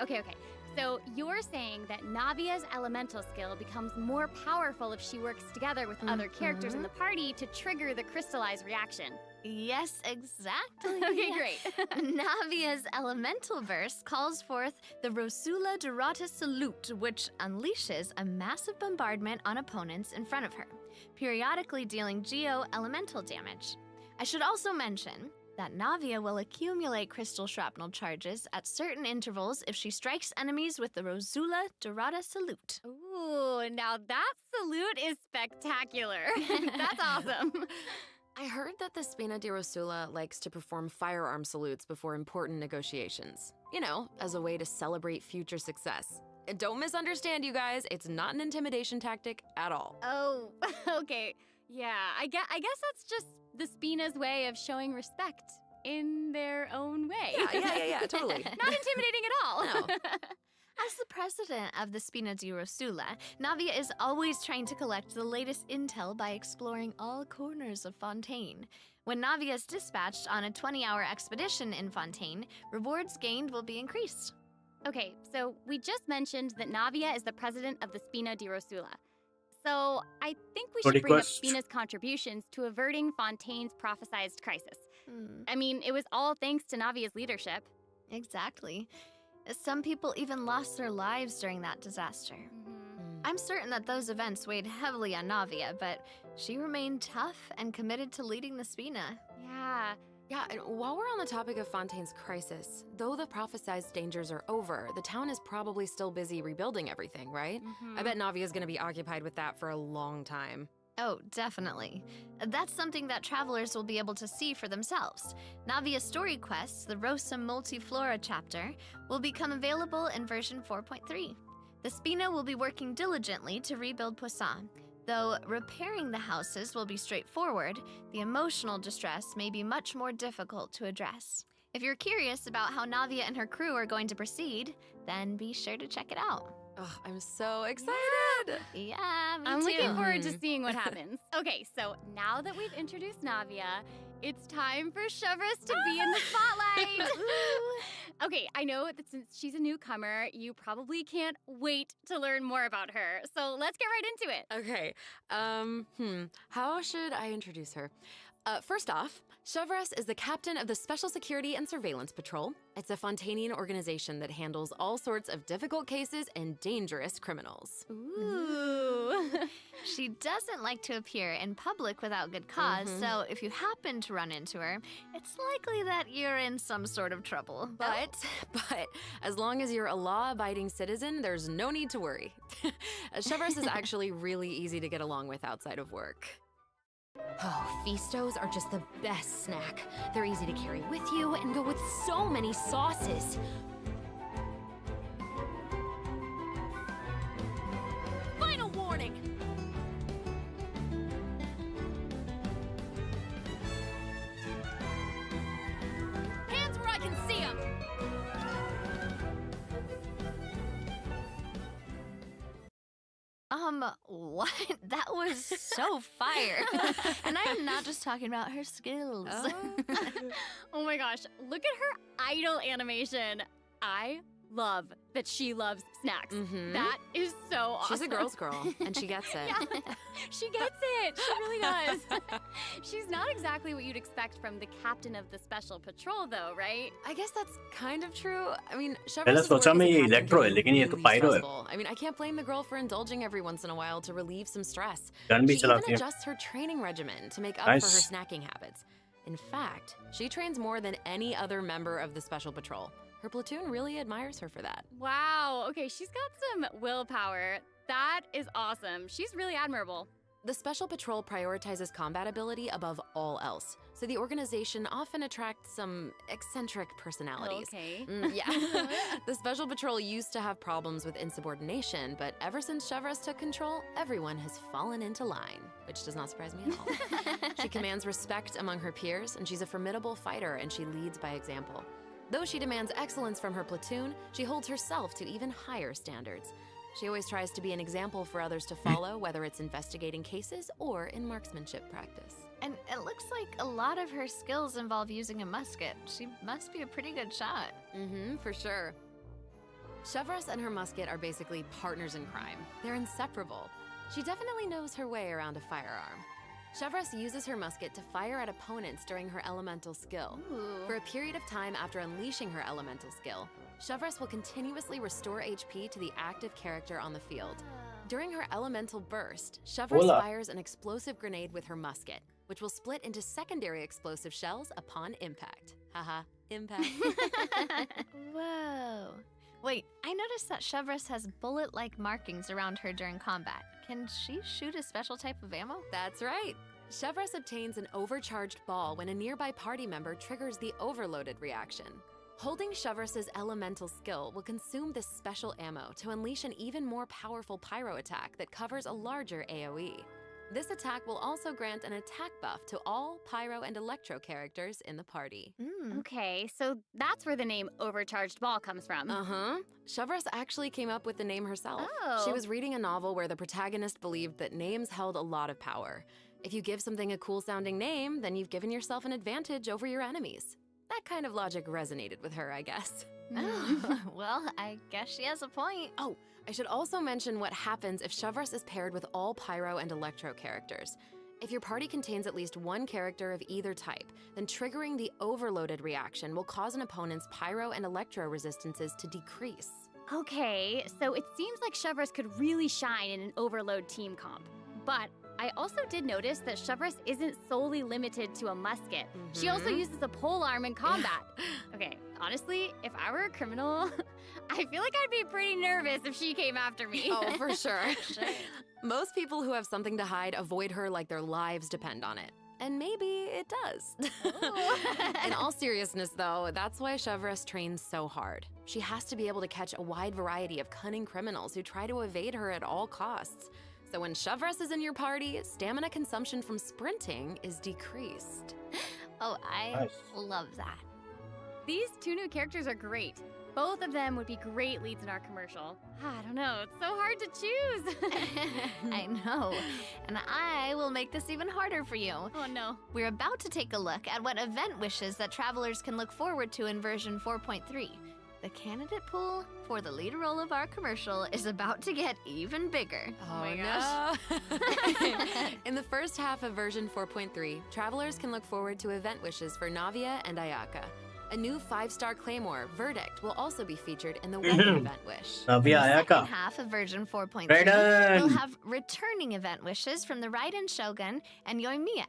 So you're saying that Navia's elemental skill becomes more powerful if she works together with other characters in the party to trigger the crystallize reaction. Yes, exactly. Okay, great. Navia's elemental burst calls forth the Rosula Dorata Salute, which unleashes a massive bombardment on opponents in front of her, periodically dealing geo elemental damage. I should also mention that Navia will accumulate crystal shrapnel charges at certain intervals if she strikes enemies with the Rosula Dorata Salute. Ooh, now that salute is spectacular. That's awesome. I heard that the Spina di Rosula likes to perform firearm salutes before important negotiations. You know, as a way to celebrate future success. And don't misunderstand, you guys, it's not an intimidation tactic at all. Oh, okay. Yeah, I guess that's just the Spina's way of showing respect. in their own way. Yeah, totally. Not intimidating at all. No. As the president of the Spina di Rosula, Navia is always trying to collect the latest intel by exploring all corners of Fontaine. When Navia is dispatched on a 20-hour expedition in Fontaine, rewards gained will be increased. Okay, so we just mentioned that Navia is the president of the Spina di Rosula. So I think we should bring up Request. Spina's contributions to averting Fontaine's prophesized crisis. I mean, it was all thanks to Navia's leadership. Exactly. Some people even lost their lives during that disaster. I'm certain that those events weighed heavily on Navia, but she remained tough and committed to leading the Spina. Yeah. Yeah, and while we're on the topic of Fontaine's crisis, though the prophesized dangers are over, the town is probably still busy rebuilding everything, right? I bet Navia's gonna be occupied with that for a long time. Oh, definitely. That's something that travelers will be able to see for themselves. Navia's story quests, the Rosa Multiflora chapter, will become available in version 4.3. The Spina will be working diligently to rebuild Poisson. Though repairing the houses will be straightforward, the emotional distress may be much more difficult to address. If you're curious about how Navia and her crew are going to proceed, then be sure to check it out. Oh, I'm so excited! Yeah, me I'm too. looking forward to seeing what happens. Okay, so now that we've introduced Navia, it's time for Chevreuse to be in the spotlight. Okay, I know that since she's a newcomer, you probably can't wait to learn more about her. So let's get right into it. Okay, how should I introduce her? First off, Chevreuse is the captain of the Special Security and Surveillance Patrol. It's a Fontainian organization that handles all sorts of difficult cases and dangerous criminals. Ooh. She doesn't like to appear in public without good cause, so if you happen to run into her, it's likely that you're in some sort of trouble. But as long as you're a law-abiding citizen, there's no need to worry. Chevreuse is actually really easy to get along with outside of work. Oh, Feastos are just the best snack. They're easy to carry with you and go with so many sauces. Final warning! Hands where I can see them! What? That was so fire. And I am not just talking about her skills. Oh my gosh, look at her idol animation. I love that she loves snacks. That is so awesome. She's a girl's girl, and she gets it. Yeah, she gets it. She really does. She's not exactly what you'd expect from the captain of the Special Patrol, though, right? I guess that's kind of true. I mean, पहले Chevreuse सोचा मैं ये electro है लेकिन ये तो pyro है I mean, I can't blame the girl for indulging every once in a while to relieve some stress. Gun भी She even चलाती है adjusts her training regimen to make up for her Nice. snacking habits. In fact, she trains more than any other member of the Special Patrol. Her platoon really admires her for that. Wow. Okay, she's got some willpower. That is awesome. She's really admirable. The Special Patrol prioritizes combat ability above all else, so the organization often attracts some eccentric personalities. Okay. Yeah. The Special Patrol used to have problems with insubordination, but ever since Chevreuse took control, everyone has fallen into line, which does not surprise me at all. She commands respect among her peers, and she's a formidable fighter, and she leads by example. Though she demands excellence from her platoon, she holds herself to even higher standards. She always tries to be an example for others to follow, whether it's investigating cases or in marksmanship practice. And it looks like a lot of her skills involve using a musket. She must be a pretty good shot. For sure. Chevreuse and her musket are basically partners in crime. They're inseparable. She definitely knows her way around a firearm. Chevreuse uses her musket to fire at opponents during her elemental skill. For a period of time after unleashing her elemental skill, Chevreuse will continuously restore HP to the active character on the field. During her elemental burst, Chevreuse Hola. fires an explosive grenade with her musket, which will split into secondary explosive shells upon impact. Haha, impact. Whoa. Wait, I noticed that Chevreuse has bullet-like markings around her during combat. Can she shoot a special type of ammo? That's right. Chevreuse obtains an overcharged ball when a nearby party member triggers the overloaded reaction. Holding Chevreuse's elemental skill will consume this special ammo to unleash an even more powerful pyro attack that covers a larger AoE. This attack will also grant an attack buff to all Pyro and Electro characters in the party. Okay, so that's where the name Overcharged Ball comes from. Uh-huh. Shavras actually came up with the name herself. Oh. She was reading a novel where the protagonist believed that names held a lot of power. If you give something a cool-sounding name, then you've given yourself an advantage over your enemies. That kind of logic resonated with her, I guess. Oh, well, I guess she has a point. Oh, I should also mention what happens if Shavras is paired with all Pyro and Electro characters. If your party contains at least one character of either type, then triggering the overloaded reaction will cause an opponent's Pyro and Electro resistances to decrease. Okay, so it seems like Shavras could really shine in an overload team comp. But I also did notice that Shavras isn't solely limited to a musket. She also uses a polearm in combat. Okay, honestly, if I were a criminal, I feel like I'd be pretty nervous if she came after me. Oh, for sure. Most people who have something to hide avoid her like their lives depend on it. And maybe it does. In all seriousness, though, that's why Shavras trains so hard. She has to be able to catch a wide variety of cunning criminals who try to evade her at all costs. So when Shavras is in your party, stamina consumption from sprinting is decreased. Oh, I love that. These two new characters are great. Both of them would be great leads in our commercial. I don't know, it's so hard to choose. I know. And I will make this even harder for you. Oh no. We're about to take a look at what event wishes that travelers can look forward to in version 4.3. The candidate pool for the lead role of our commercial is about to get even bigger. Oh my gosh. In the first half of version 4.3, travelers can look forward to event wishes for Navia and Ayaka. A new 5-star claymore, Verdict, will also be featured in the weapon event wish. Navia The Ayaka. second half of version 4.3 Raiden. will have returning event wishes from the Raidenshogun and Yoimiya.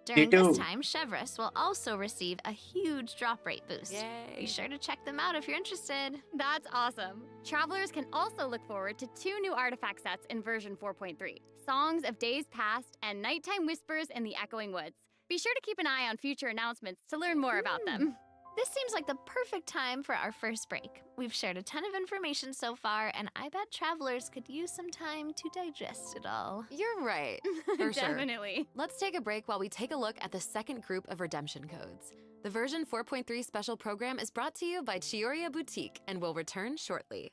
During this time, Shavras will also receive a huge drop rate boost. Yay. Be sure to check them out if you're interested. That's awesome. Travelers can also look forward to 2 new artifact sets in version 4.3. Songs of Days Past and Nighttime Whispers in the Echoing Woods. Be sure to keep an eye on future announcements to learn more about them. This seems like the perfect time for our first break. We've shared a ton of information so far, and I bet travelers could use some time to digest it all. You're right, for sure. Definitely. Let's take a break while we take a look at the second group of redemption codes. The version 4.3 special program is brought to you by Chioriya Boutique and will return shortly.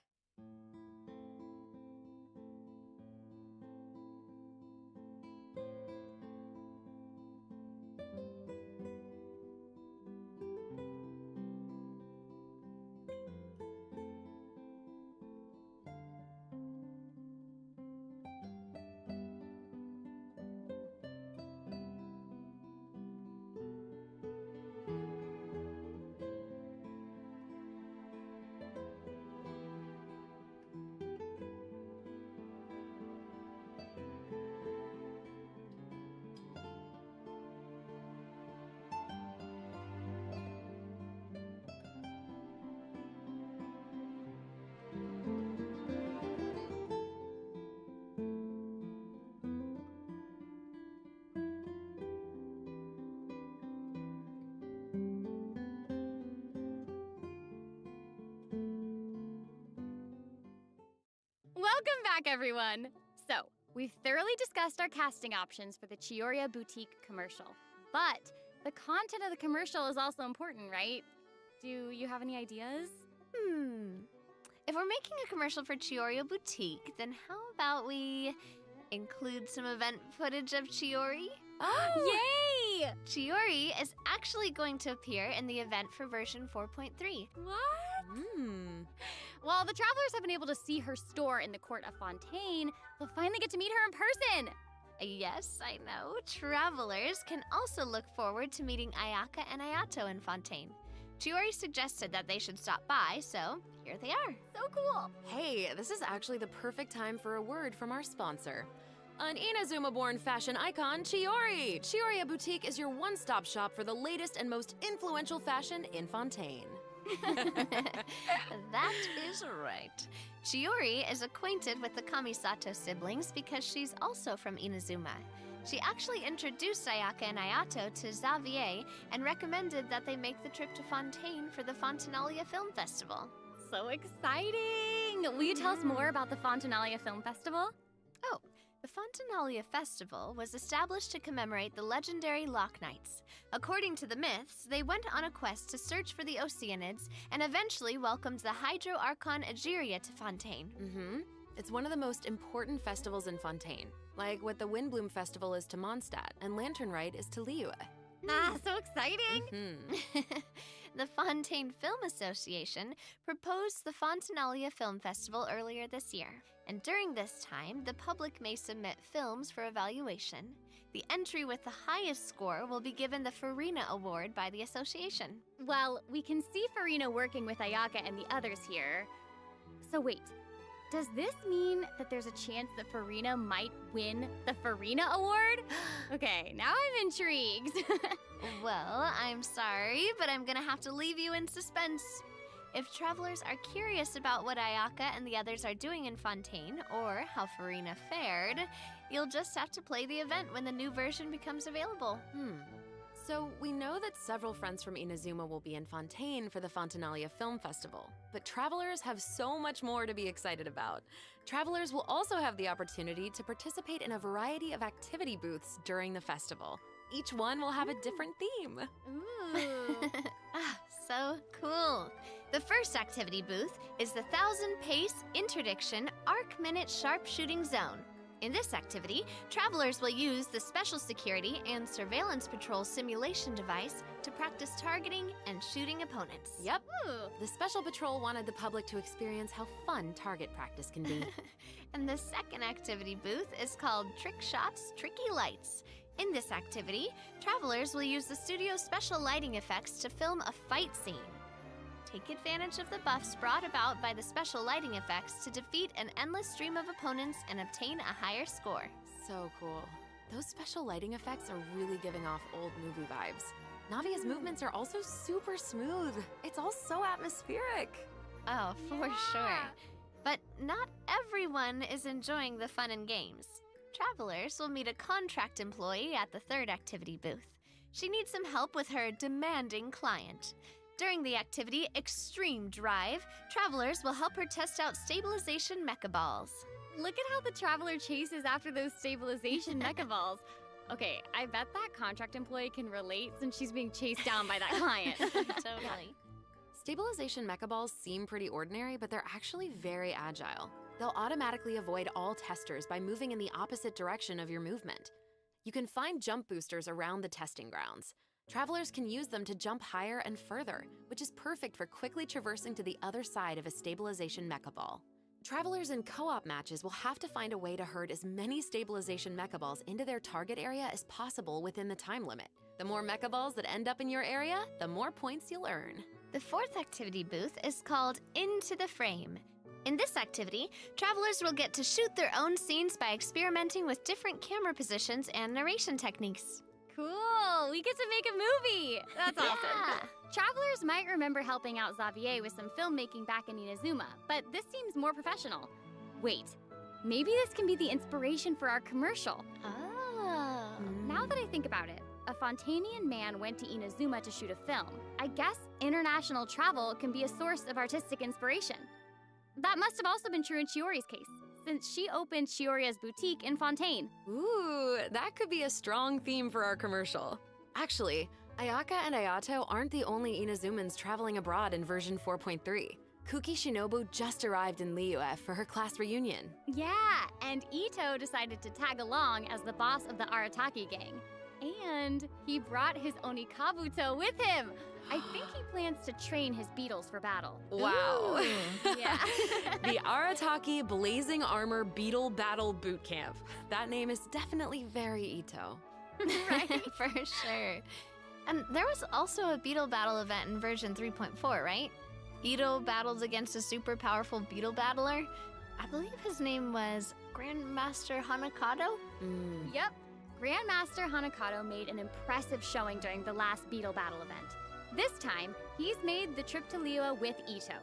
Welcome back, everyone. So, we've thoroughly discussed our casting options for the Chioriya Boutique commercial. But the content of the commercial is also important, right? Do you have any ideas? If we're making a commercial for Chioriya Boutique, then how about we include some event footage of Chiori? Oh! Yay! Chiori is actually going to appear in the event for version 4.3. What? While the travelers have been able to see her store in the court of Fontaine, they'll finally get to meet her in person. Yes, I know. Travelers can also look forward to meeting Ayaka and Ayato in Fontaine. Chiori suggested that they should stop by, so here they are. So cool. Hey, this is actually the perfect time for a word from our sponsor. An Inazuma-born fashion icon, Chiori! Chioriya Boutique is your one-stop shop for the latest and most influential fashion in Fontaine. That is right. Chiori is acquainted with the Kamisato siblings because she's also from Inazuma. She actually introduced Ayaka and Ayato to Xavier and recommended that they make the trip to Fontaine for the Fontanalia Film Festival. So exciting! Will you tell us more about the Fontanalia Film Festival? Oh, The Fontinalia Festival was established to commemorate the legendary Loch Knights. According to the myths, they went on a quest to search for the Oceanids and eventually welcomed the Hydro Archon Egeria to Fontaine. Mm-hmm. It's one of the most important festivals in Fontaine, like what the Windbloom Festival is to Mondstadt and Lantern Rite is to Liyue. Ah, so exciting! Mm-hmm. The Fontaine Film Association proposed the Fontinalia Film Festival earlier this year, and during this time, the public may submit films for evaluation. The entry with the highest score will be given the Farina Award by the association. Well, we can see Farina working with Ayaka and the others here. So wait, does this mean that there's a chance that Farina might win the Farina Award? Okay, now I'm intrigued. Well, I'm sorry, but I'm gonna have to leave you in suspense. If travelers are curious about what Ayaka and the others are doing in Fontaine, or how Farina fared, you'll just have to play the event when the new version becomes available. So we know that several friends from Inazuma will be in Fontaine for the Fontinalia Film Festival, but travelers have so much more to be excited about. Travelers will also have the opportunity to participate in a variety of activity booths during the festival. Each one will have a different theme. Ooh. So cool. The first activity booth is the 1000-pace interdiction arc minute sharpshooting zone. In this activity, travelers will use the Special Security and Surveillance Patrol simulation device to practice targeting and shooting opponents. Yep. Ooh. The Special Patrol wanted the public to experience how fun target practice can be. And the second activity booth is called Trick Shots, Tricky Lights. In this activity, travelers will use the studio's special lighting effects to film a fight scene. Take advantage of the buffs brought about by the special lighting effects to defeat an endless stream of opponents and obtain a higher score. So cool. Those special lighting effects are really giving off old movie vibes. Navia's movements are also super smooth. It's all so atmospheric. Oh, for sure. But not everyone is enjoying the fun and games. Travelers will meet a contract employee at the third activity booth. She needs some help with her demanding client. During the activity Extreme Drive, travelers will help her test out stabilization mecha balls. Look at how the traveler chases after those stabilization mecha balls. Okay, I bet that contract employee can relate since she's being chased down by that client. Totally. Stabilization mecha balls seem pretty ordinary, but they're actually very agile. They'll automatically avoid all testers by moving in the opposite direction of your movement. You can find jump boosters around the testing grounds. Travelers can use them to jump higher and further, which is perfect for quickly traversing to the other side of a stabilization mecha ball. Travelers in co-op matches will have to find a way to herd as many stabilization mecha balls into their target area as possible within the time limit. The more mecha balls that end up in your area, the more points you'll earn. The fourth activity booth is called Into the Frame. In this activity, travelers will get to shoot their own scenes by experimenting with different camera positions and narration techniques. Cool! We get to make a movie! That's awesome. Travelers might remember helping out Xavier with some filmmaking back in Inazuma, but this seems more professional. Wait, maybe this can be the inspiration for our commercial. Oh. Now that I think about it, a Fontainian man went to Inazuma to shoot a film. I guess international travel can be a source of artistic inspiration. That must have also been true in Chiori's case, since she opened Chioria's boutique in Fontaine. Ooh, that could be a strong theme for our commercial. Actually, Ayaka and Ayato aren't the only Inazumans traveling abroad in version 4.3. Kuki Shinobu just arrived in Liyue for her class reunion. Yeah, and Ito decided to tag along as the boss of the Arataki gang. And he brought his Onikabuto with him. I think he plans to train his beetles for battle. Wow. Yeah. The Arataki Blazing Armor Beetle Battle Boot Camp. That name is definitely very Ito. Right, for sure. And there was also a beetle battle event in version 3.4, right? Ito battles against a super powerful beetle battler. I believe his name was Grandmaster Hanakato? Yep. Grandmaster Hanakato made an impressive showing during the last beetle battle event. This time, he's made the trip to Liyue with Ito.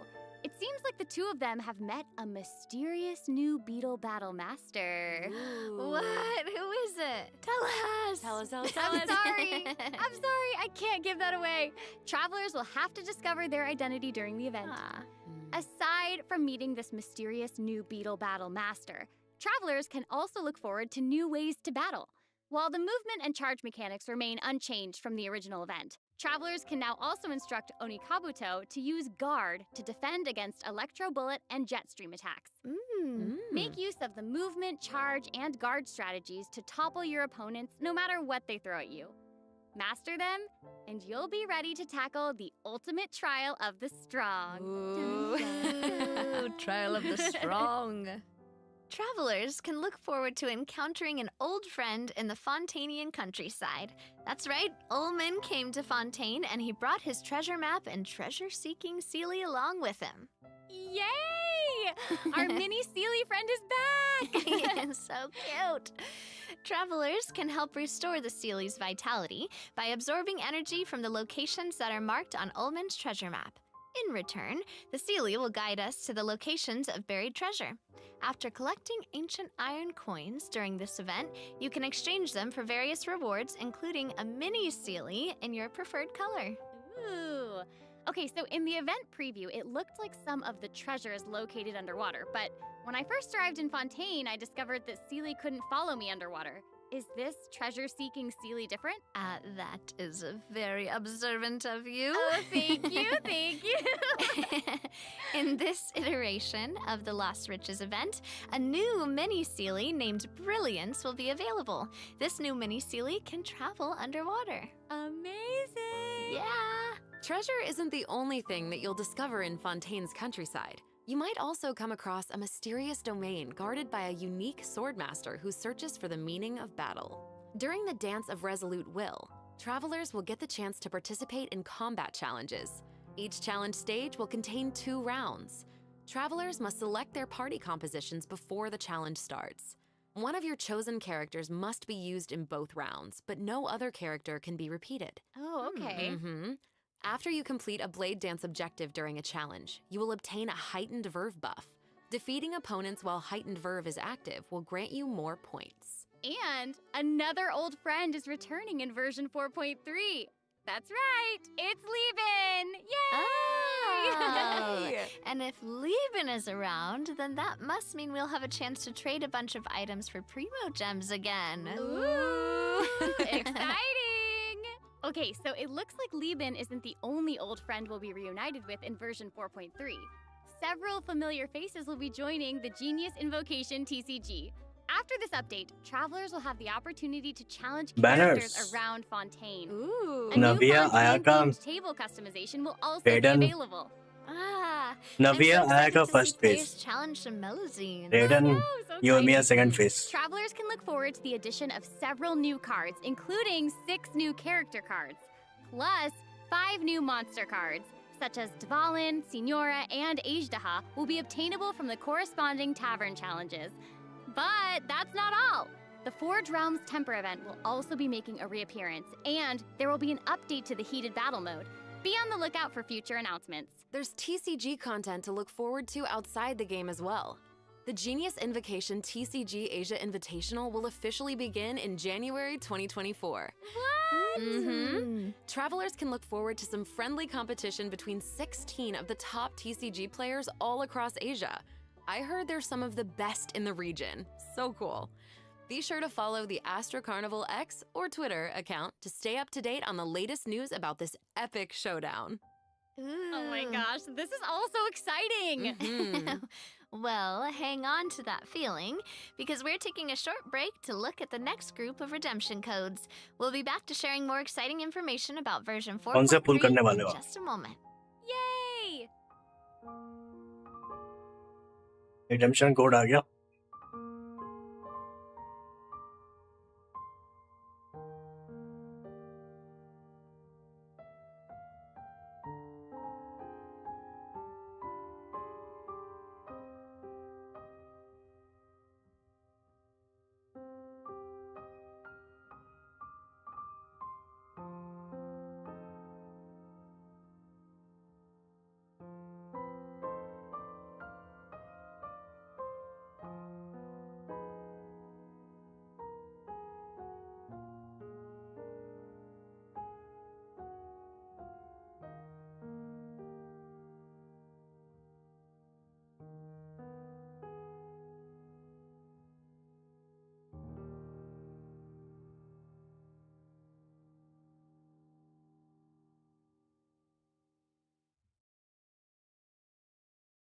It seems like the two of them have met a mysterious new beetle battle master. Ooh. What? Who is it? Tell us! Tell us. I'm sorry. I can't give that away. Travelers will have to discover their identity during the event. Aside from meeting this mysterious new beetle battle master, Travelers can also look forward to new ways to battle. While the movement and charge mechanics remain unchanged from the original event, travelers can now also instruct Onikabuto to use Guard to defend against Electro Bullet and Jet Stream attacks. Make use of the movement, charge, and guard strategies to topple your opponents no matter what they throw at you. Master them, and you'll be ready to tackle the ultimate trial of the strong. Ooh, trial of the strong. Travelers can look forward to encountering an old friend in the Fontanian countryside. That's right, Ullman came to Fontaine and he brought his treasure map and treasure-seeking Seelie along with him. Yay! Our mini Seelie friend is back! So cute. Travelers can help restore the Seelie's vitality by absorbing energy from the locations that are marked on Ullman's treasure map. In return, the Seelie will guide us to the locations of buried treasure. After collecting ancient iron coins during this event, you can exchange them for various rewards, including a mini Seelie in your preferred color. Ooh. Okay, so in the event preview, it looked like some of the treasure is located underwater, but when I first arrived in Fontaine, I discovered that Seelie couldn't follow me underwater. Is this treasure-seeking Seelie different? That is very observant of you. Oh, thank you, thank you. In this iteration of the Lost Riches event, a new mini Seelie named Brilliance will be available. This new mini Seelie can travel underwater. Amazing! Yeah! Treasure isn't the only thing that you'll discover in Fontaine's countryside. You might also come across a mysterious domain guarded by a unique swordmaster who searches for the meaning of battle. During the Dance of Resolute Will, travelers will get the chance to participate in combat challenges. Each challenge stage will contain 2 rounds. Travelers must select their party compositions before the challenge starts. One of your chosen characters must be used in both rounds, but no other character can be repeated. Oh, okay. After you complete a Blade Dance objective during a challenge, you will obtain a heightened verve buff. Defeating opponents while heightened verve is active will grant you more points. And another old friend is returning in version 4.3. That's right, it's Lieben! Yay! Oh. And if Lieben is around, then that must mean we'll have a chance to trade a bunch of items for Primo Gems again. Ooh, exciting! Okay, so it looks like Lieben isn't the only old friend we'll be reunited with in version 4.3. Several familiar faces will be joining the Genius Invocation TCG. After this update, travelers will have the opportunity to challenge characters Banners. around Fontaine. Ooh. A new Navia, Fontaine-themed Ayaka. table customization will also Raiden. be available. Navia, I'm so excited Ayaka to first see players phase. challenge the Melazine. Raiden, so Yoimiya exciting. second phase. Travelers can look forward to the addition of several new cards, including 6 new character cards, plus 5 new monster cards, such as Dvalin, Signora, and Ajdaha, will be obtainable from the corresponding tavern challenges. But that's not all. The Forge Realms Temper event will also be making a reappearance, and there will be an update to the Heated Battle mode. Be on the lookout for future announcements. There's TCG content to look forward to outside the game as well. The Genius Invocation TCG Asia Invitational will officially begin in January 2024. What? Travelers can look forward to some friendly competition between 16 of the top TCG players all across Asia. I heard they're some of the best in the region. So cool. Be sure to follow the Astro Carnival X or Twitter account to stay up to date on the latest news about this epic showdown. Oh my gosh, this is all so exciting! Well, hang on to that feeling, because we're taking a short break to look at the next group of redemption codes. We'll be back to sharing more exciting information about version 4.3 कौन से pull करने वाले in हो? just a moment. Yay! Redemption code आ गया.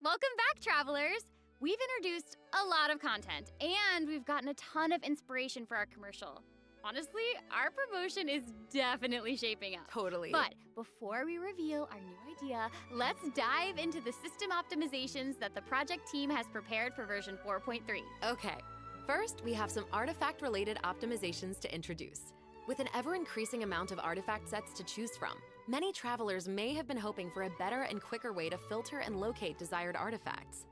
Welcome back, travelers! We've introduced a lot of content, and we've gotten a ton of inspiration for our commercial. Honestly, our promotion is definitely shaping up. Totally. But before we reveal our new idea, let's dive into the system optimizations that the project team has prepared for version 4.3. Okay, first we have some artifact-related optimizations to introduce. With an ever-increasing amount of artifact sets to choose from, many travelers may have been hoping for a better and quicker way to filter and locate desired artifacts.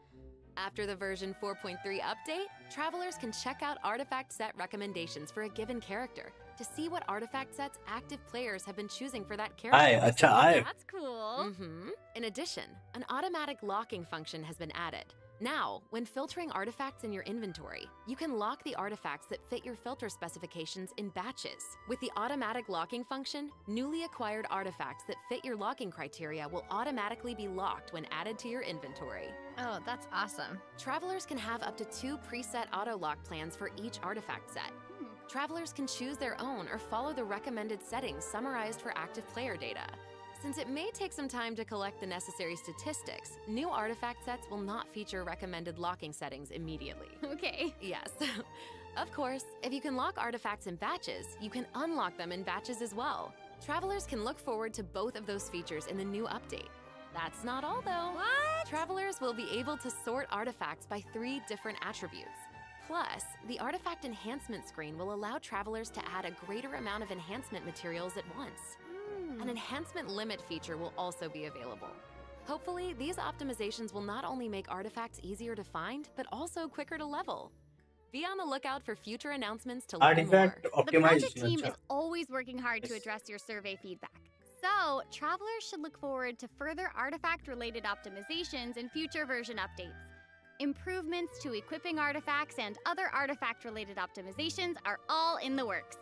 After the version 4.3 update, travelers can check out artifact set recommendations for a given character to see what artifact sets active players have been choosing for that character. That's cool. In addition, an automatic locking function has been added. Now, when filtering artifacts in your inventory, you can lock the artifacts that fit your filter specifications in batches. With the automatic locking function, newly acquired artifacts that fit your locking criteria will automatically be locked when added to your inventory. Oh, that's awesome. Travelers can have up to 2 preset auto-lock plans for each artifact set. Travelers can choose their own or follow the recommended settings summarized for active player data. Since it may take some time to collect the necessary statistics, new artifact sets will not feature recommended locking settings immediately. Okay. Yes. Of course, if you can lock artifacts in batches, you can unlock them in batches as well. Travelers can look forward to both of those features in the new update. That's not all though. What? Travelers will be able to sort artifacts by 3 different attributes. Plus, the artifact enhancement screen will allow travelers to add a greater amount of enhancement materials at once. An enhancement limit feature will also be available. Hopefully, these optimizations will not only make artifacts easier to find, but also quicker to level. Be on the lookout for future announcements to learn more. Artifact The project team is always working hard to address your survey feedback. So, travelers should look forward to further artifact-related optimizations in future version updates. Improvements to equipping artifacts and other artifact-related optimizations are all in the works.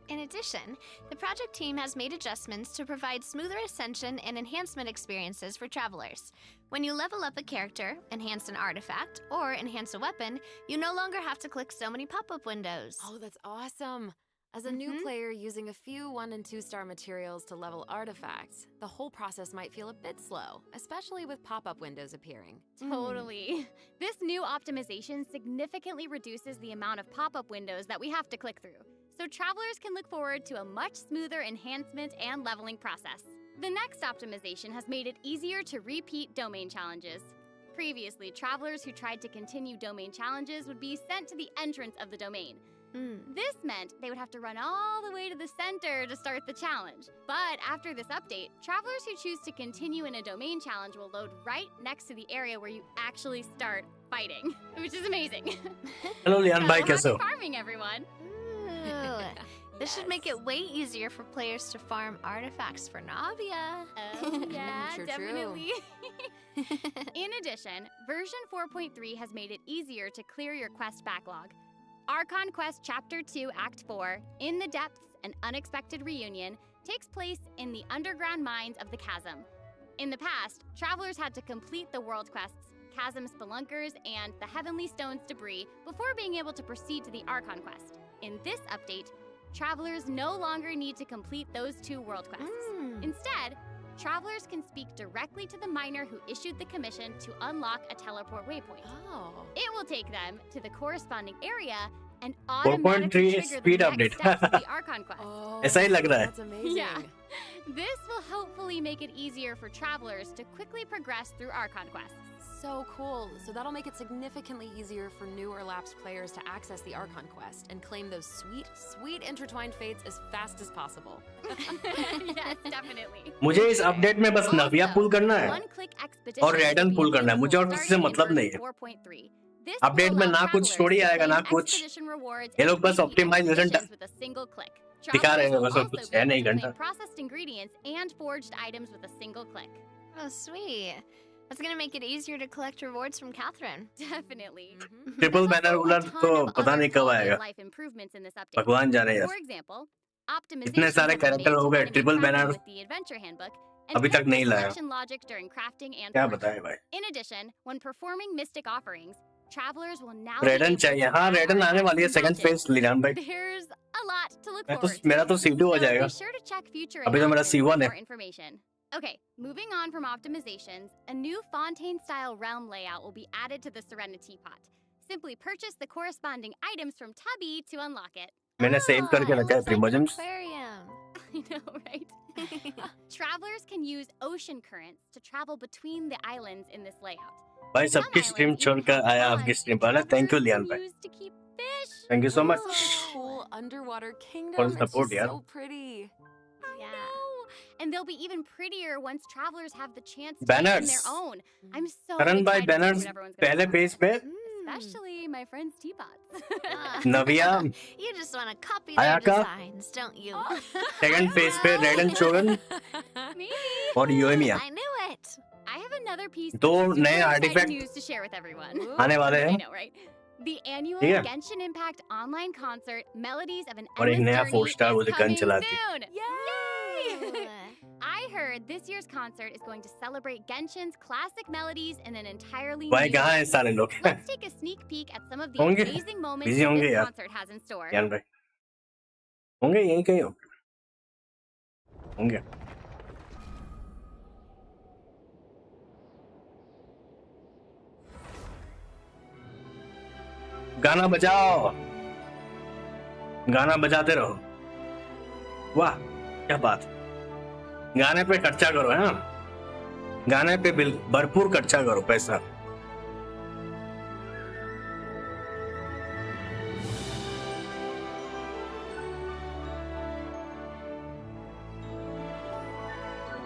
In addition, the project team has made adjustments to provide smoother ascension and enhancement experiences for travelers. When you level up a character, enhance an artifact, or enhance a weapon, you no longer have to click so many pop-up windows. Oh, that's awesome! As a new player using a few 1- and 2-star materials to level artifacts, the whole process might feel a bit slow, especially with pop-up windows appearing. Totally. This new optimization significantly reduces the amount of pop-up windows that we have to click through, so travelers can look forward to a much smoother enhancement and leveling process. The next optimization has made it easier to repeat domain challenges. Previously, travelers who tried to continue domain challenges would be sent to the entrance of the domain. This meant they would have to run all the way to the center to start the challenge. But after this update, travelers who choose to continue in a domain challenge will load right next to the area where you actually start fighting, which is amazing. Hello, Lian, bye, Happy कैसे हो? farming, everyone. Ooh, this should make it way easier for players to farm artifacts for Navia. Oh, yeah, True, true. definitely. In addition, version 4.3 has made it easier to clear your quest backlog. Archon Quest Chapter 2 Act 4, In the Depths, An Unexpected Reunion, takes place in the underground mines of the Chasm. In the past, travelers had to complete the world quests, Chasm Spelunkers, and the Heavenly Stones debris before being able to proceed to the Archon Quest. In this update, travelers no longer need to complete those 2 world quests. Instead, travelers can speak directly to the miner who issued the commission to unlock a teleport waypoint. Oh. It will take them to the corresponding area and 4.3 automatically trigger speed the update. next steps of the Archon Quest. Oh, ऐसा ही लग रहा है. that's amazing. Yeah. This will hopefully make it easier for travelers to quickly progress through Archon quests. So cool. So that'll make it significantly easier for new or lapsed players to access the Archon Quest and claim those sweet, sweet intertwined fates as fast as possible. Yes, definitely. मुझे इस update में बस नविया पुल करना है और रेडन पुल करना है. मुझे और किसी से मतलब नहीं है. अपडेट में ना कुछ स्टोरी आएगा ना कुछ. ये लोग बस ऑप्टिमाइजेशन दिखा रहे हैं, बस और कुछ है नहीं. घंटा processed ingredients and forged items with a single click. Oh, sweet. That's gonna make it easier to collect rewards from Catherine. Definitely. Triple banner उलट तो पता नहीं कब आएगा. Life improvements in this update. भगवान जाने यार. For example, optimization इतने सारे कैरेक्टर हो गए. Triple banner with the adventure handbook and अभी तक नहीं लाया. selection logic during crafting and क्या forging. बताएं भाई. In addition, when performing mystic offerings, travelers will now रेडन चाहिए. हाँ, रेडन आने वाली है सेकंड फेज लियान भाई. There's a lot to look मैं तो forward to. मेरा तो C2 हो So जाएगा. be sure to check future अभी तो मेरा announcements C1 for है. more information. Okay, moving on from optimizations, a new Fontaine-style realm layout will be added to the Serenity Pot. Simply purchase the corresponding items from Tubby to unlock it. मैंने save करके रखा है प्रिमोजेम्स. Aquarium. I know, right? Travelers can use ocean currents to travel between the islands in this layout. भाई सबकी stream छोड़कर आया आपकी stream पर. थैंक यू लियान भाई. Thank you so much Cool underwater for kingdom. the support, It's yeah. just so pretty. Yeah. And they'll be even prettier once travelers have the chance to Banners. make their own. I'm so करण भाई excited to see banners what everyone's gonna पहले do. Page पे. Especially my friend's teapots. नविया You just want to copy Aya their ka? designs, don't you? Second page पे raidenshogun Maybe. और योमिया. I knew it. I have another piece दो of super नए exciting artifact news to share with everyone. आने वाले I हैं. know, right? The annual Yeah. Genshin Impact online concert, Melodies of an और एक Endless नया Journey, 4-star is वो जो गन coming चलाती. soon. Yay! Ooh. I heard this year's concert is going to celebrate Genshin's classic melodies in an entirely भाई new कहाँ हैं way. सारे लोग? Let's take a sneak peek at some of the होंगे. amazing moments Busy होंगे this यार. concert has in store. यान भाई होंगे यहीं कहीं होंगे. गाना बजाओ. गाना बजाते रहो. वाह क्या बात. गाने पे खर्चा करो है ना. गाने पे भरपूर खर्चा करो पैसा.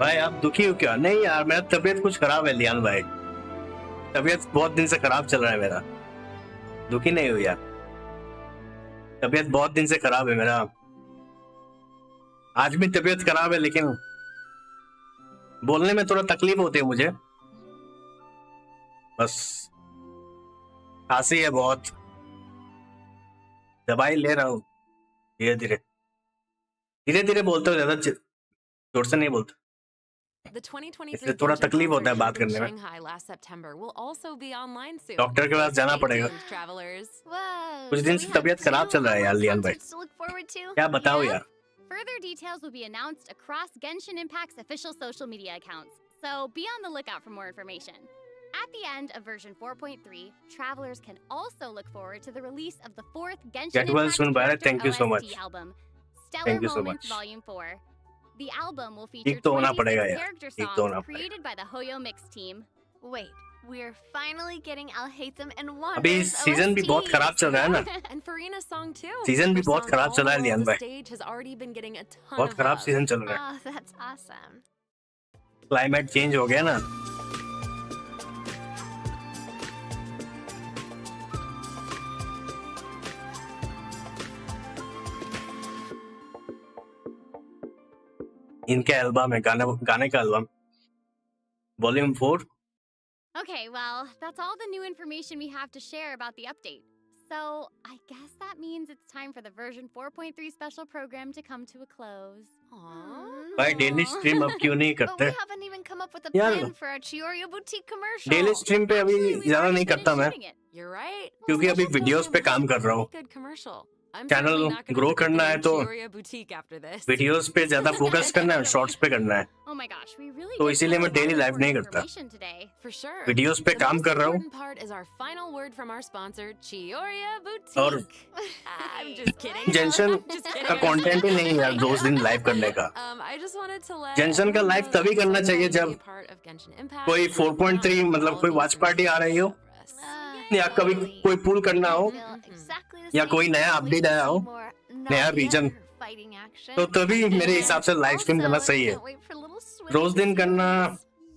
भाई आप दुखी हो क्या? नहीं यार मेरा तबीयत कुछ खराब है लियान भाई. तबीयत बहुत दिन से खराब चल रहा है मेरा. दुखी नहीं हो यार. तबीयत बहुत दिन से खराब है मेरा. आज भी तबीयत खराब है लेकिन बोलने में थोड़ा तकलीफ होती है मुझे. बस खांसी है बहुत. दवाई ले रहा हूँ धीरे धीरे. धीरे धीरे बोलते हो, ज्यादा जोर से नहीं बोलते. The 2023 इसलिए थोड़ा Genshin तकलीफ होता है concert बात held in करने में. Shanghai last September will also be online soon. Doctor के पास जाना Stay पड़ेगा. tuned, travelers. Whoa. कुछ so दिन we से have तबीयत खराब 2 चल रहा है यार online लियान भाई. concerts to look forward to? क्या बताओ Yep. यार. Further details will be announced across Genshin Impact's official social media accounts, so be on the lookout for more information. At the end of version 4.3, travelers can also look forward to the release of the 4th Genshin Get well Impact soon, Bharat. character Thank you so OST much. album, Stellar Thank you so Moments much. Volume 4. The album will feature एक तो होना 26 पड़ेगा यार. character एक तो होना songs पड़ेगा. created by the Hoyo Mix team. Wait, we're finally getting Alhaitham and Wander's अभी सीजन भी बहुत खराब चल रहा है ना. And Farina's song too. Season भी Her बहुत song खराब All चल रहा है the लियान World भाई. Stage has already been getting a ton बहुत of खराब love. सीजन चल रहा है. Oh, that's awesome. Climate change हो गया ना. इनके एल्बम है गाने का album volume 4. Okay, well, that's all the new information we have to share about the update. So, I guess that means it's time for the version 4.3 special program to come to a close. भाई daily stream अब क्यों नहीं But करते? we haven't even come up with a यार, plan for our Chioria boutique commercial. Daily stream पे अभी Actually, we ज्यादा already नहीं finished करता मैं, shooting it. You're right. क्योंकि अभी वीडियोस पे काम कर रहा हूँ. Good commercial. I'm channel certainly not gonna grow forget करना the है name तो Chioria Boutique after this. Videos पे ज्यादा फोकस करना है, शॉर्ट्स पे करना है. Oh my gosh, we really तो did इसीलिए cover मैं a lot daily of live नहीं important करता. information today. For sure. Videos पे The काम most कर रहा हूँ important part is our final word from our sponsor, Chioria Boutique. और I'm just kidding. जेंशन Just kidding. का कंटेंट ही नहीं है यार रोज दिन लाइव करने का. I just wanted to let जेंशन का everyone लाइव know तभी that करना it's चाहिए exciting to जब be a part of Genshin Impact. कोई 4.3 मतलब कोई वॉच पार्टी आ रही हो या कभी कोई पुल करना हो या कोई नया अपडेट आया हो, नया रीजन, तो तभी मेरे हिसाब से लाइव स्ट्रीम करना सही है. रोज दिन करना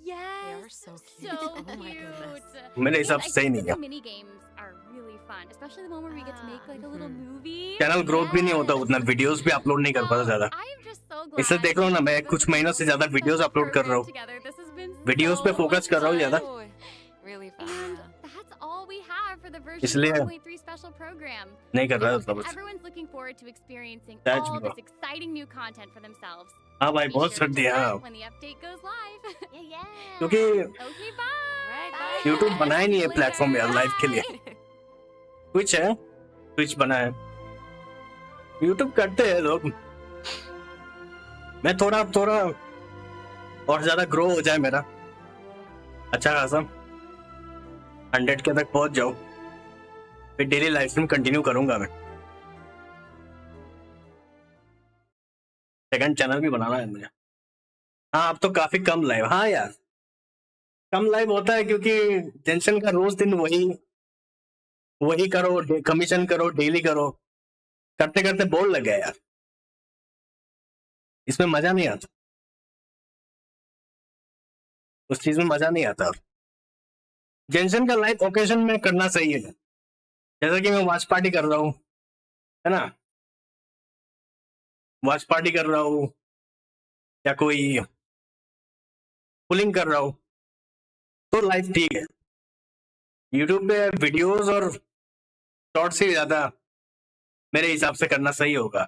They are so cute. So Oh my goodness. cute. मेरे हिसाब से सही नहीं है. Mini games are really fun, especially the one where we get to make like a little movie. Channel growth भी नहीं होता उतना, वीडियोस भी अपलोड नहीं कर पाता ज्यादा. I am just so glad. इससे देख लो ना, मैं कुछ महीनों से ज्यादा वीडियोस अपलोड कर रहा हूँ. Together. This has been videos पे so फोकस कर रहा हूँ ज्यादा. Oh, really fun. And that's all we have for the version इसलिए 4.3 special program. नहीं कर रहा I है hope that मतलब. everyone's looking forward to experiencing That's all true. this exciting new content for themselves. हाँ भाई Be बहुत sure to सर्दी है alert when the update goes live. Yeah. क्योंकि Okay, bye. Bye. YouTube बनाया नहीं है प्लेटफॉर्म यार लाइव के लिए. ट्विच है, ट्विच बना है. YouTube करते हैं लोग. मैं थोड़ा और ज्यादा ग्रो हो जाए मेरा, अच्छा खासा 100 के तक पहुंच जाओ, फिर डेली लाइफ स्ट्रीम कंटिन्यू करूंगा मैं। सेकंड चैनल भी बनाना है मुझे। हाँ अब तो काफी कम लाइव, हाँ यार कम लाइव होता है क्योंकि टेंशन का रोज दिन वही वही करो, कमीशन करो, डेली करो, करते करते बोर लग गया यार, इसमें मजा नहीं आता, उस चीज में मजा नहीं आता। जेंशन का लाइव ओकेजन में करना सही है, जैसा कि मैं वॉच पार्टी कर रहा हूँ, है ना, वॉच पार्टी कर रहा हूँ या कोई पुलिंग कर रहा हूँ तो लाइव ठीक है। यूट्यूब पे वीडियोस और शॉर्ट से ज्यादा मेरे हिसाब से करना सही होगा,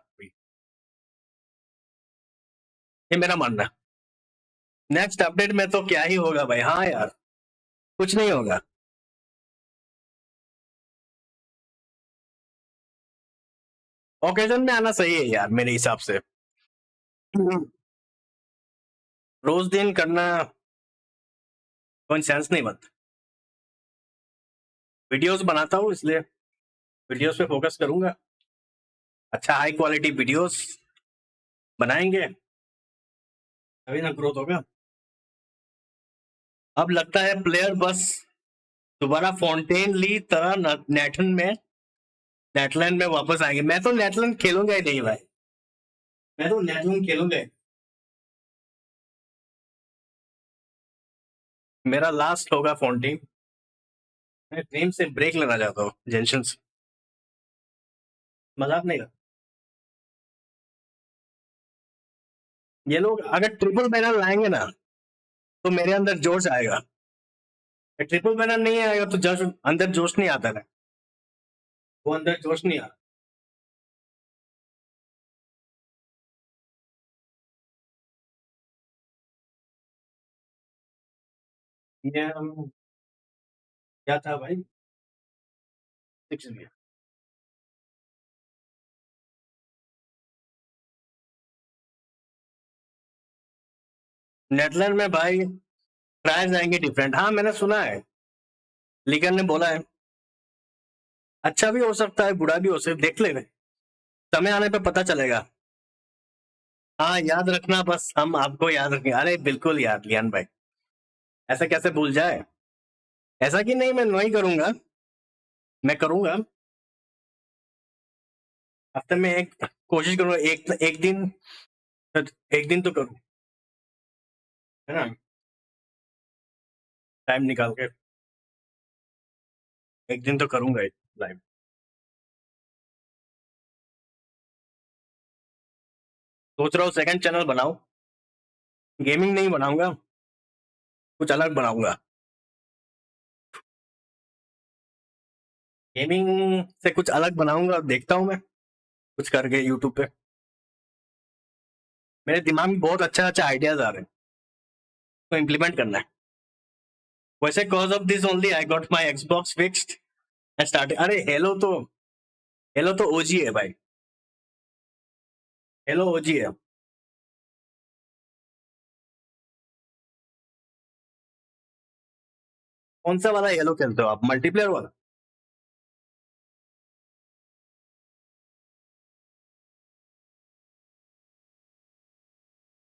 ये मेरा मानना है। नेक्स्ट अपडेट में तो क्या ही होगा भाई, हाँ यार कुछ नहीं होगा। ओकेजन में आना सही है यार मेरे हिसाब से, रोज दिन करना कोई सेंस नहीं बनता। वीडियोस बनाता हूँ इसलिए वीडियोस पे फोकस करूंगा, अच्छा हाई क्वालिटी वीडियोस बनाएंगे तभी ना ग्रोथ होगा। अब लगता है प्लेयर बस दोबारा फाउंटेन ली तरह नेटलैंड में वापस आएंगे। मैं तो नेटलैंड खेलूंगा ही नहीं भाई, मैं तो नेटलैंड खेलूंगा ही। मेरा लास्ट होगा फाउंटेन, मैं ड्रीम से ब्रेक लेना चाहता हूँ, जेंशन से, मजाक नहीं करता। ये लोग अगर ट्रिपल बैनर लाएंगे ना तो मेरे अंदर जोश आएगा, ट्रिपल बैनर नहीं आएगा तो जोश अंदर जोश नहीं आता ना, वो अंदर जोश नहीं आता। ये क्या था भाई, 6 भी नेदरलैंड में भाई प्राइस आएंगे डिफरेंट, हाँ मैंने सुना है, लीगन ने बोला है। अच्छा भी हो सकता है बुरा भी हो सकता है, देख लेंगे समय आने पे पता चलेगा। हाँ याद रखना, बस हम आपको याद रखेंगे। अरे बिल्कुल यार लियान भाई, ऐसा कैसे भूल जाए, ऐसा कि नहीं मैं नहीं करूंगा, मैं करूंगा हफ्ते में एक कोशिश करूंगा, एक दिन तो करूँ, है ना, टाइम निकाल के एक दिन तो करूंगा लाइव। सोच रहा हूँ सेकंड चैनल बनाऊं, गेमिंग नहीं बनाऊंगा, कुछ अलग बनाऊंगा, गेमिंग से कुछ अलग बनाऊंगा, देखता हूँ मैं कुछ करके यूट्यूब पे, मेरे दिमाग में बहुत अच्छा अच्छा आइडियाज आ रहे हैं तो इम्प्लीमेंट करना है। वैसे cause of this only I got my Xbox fixed and start. अरे हेलो तो ओजी है भाई, हेलो ओजी है। कौन सा वाला हेलो खेलते हो आप, मल्टीप्लेयर वाला?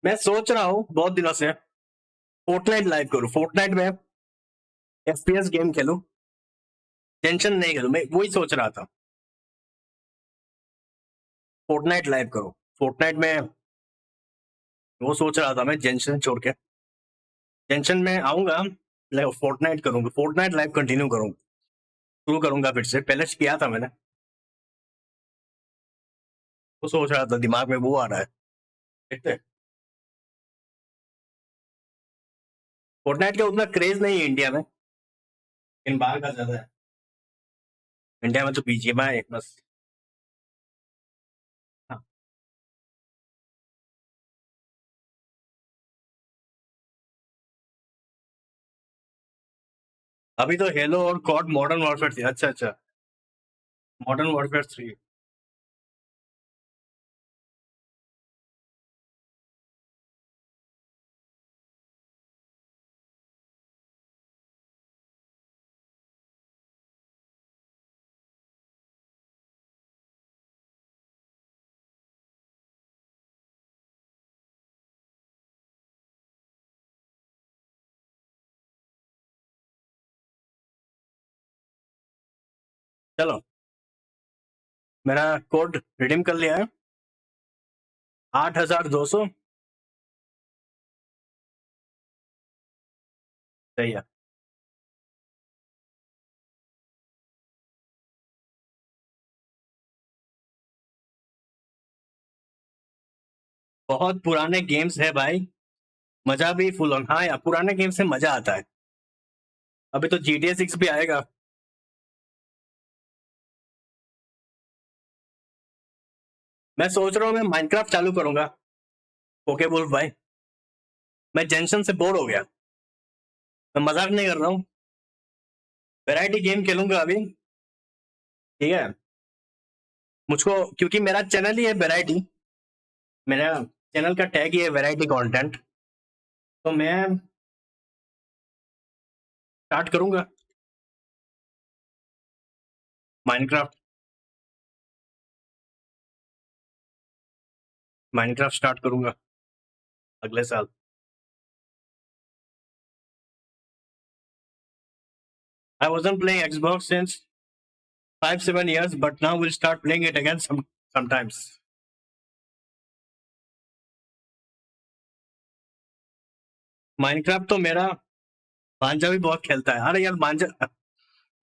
मैं सोच रहा हूँ बहुत दिनों से फोर्टनाइट लाइव करूँ, फोर्टनाइट में एफपीएस गेम खेलूं, टेंशन नहीं खेलूं, मैं वही सोच रहा था फोर्टनाइट लाइव करूं। फोर्टनाइट में वो सोच रहा था मैं जेंशन छोड़ के, जेंशन में आऊंगा फोर्टनाइट करूंगा, फोर्टनाइट लाइव कंटिन्यू करूंगा, शुरू करूंगा फिर से, पहले किया था मैंने, वो सोच रहा था दिमाग में वो आ रहा है, देखते हैं। फोर्टनाइट का उतना क्रेज नहीं है इंडिया में, लेकिन बाहर का ज्यादा है, इंडिया में तो बीजीएमआई बस। हाँ, अभी तो हेलो और कॉड मॉडर्न वॉरफेयर थी, अच्छा अच्छा, मॉडर्न वॉरफेयर 3। चलो, मेरा कोड रिडीम कर लिया है, 8200। सही है। बहुत पुराने गेम्स है भाई, मजा भी फुल ऑन। हाँ यार, पुराने गेम से मजा आता है। अभी तो GTA 6 भी आएगा। मैं सोच रहा हूँ मैं माइनक्राफ्ट चालू करूंगा। ओके वुल्फ भाई, मैं जेंशन से बोर हो गया, मैं मजाक नहीं कर रहा हूँ। वैरायटी गेम खेलूंगा अभी, ठीक है। मुझको क्योंकि मेरा चैनल ही है वैरायटी, मेरा चैनल का टैग ही है वैरायटी कंटेंट, तो मैं स्टार्ट करूंगा माइनक्राफ्ट। माइनक्राफ्ट स्टार्ट करूंगा अगले साल। I wasn't playing Xbox since 5-7 years, but now we'll start playing it again sometimes. Minecraft तो मेरा भांजा भी बहुत खेलता है। अरे यार भांजा,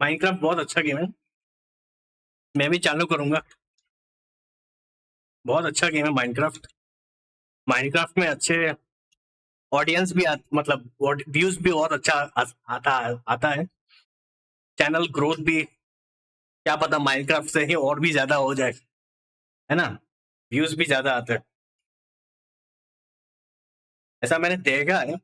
माइनक्राफ्ट बहुत अच्छा गेम है, मैं भी चालू करूंगा। बहुत अच्छा गेम है माइनक्राफ्ट। माइनक्राफ्ट में अच्छे ऑडियंस भी मतलब व्यूज भी बहुत अच्छा आता है। चैनल ग्रोथ भी, क्या पता माइनक्राफ्ट से ही और भी ज्यादा हो जाए, है ना। व्यूज भी ज्यादा आते हैं, ऐसा मैंने देखा है।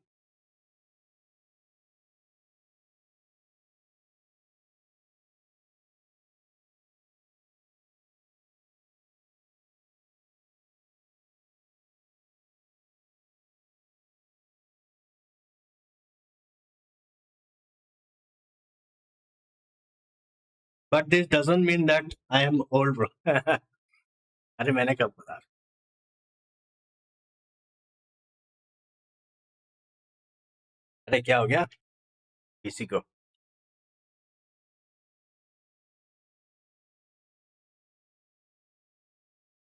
But this doesn't mean that I am old bro. अरे मैंने कब बोला। अरे क्या हो गया किसी को।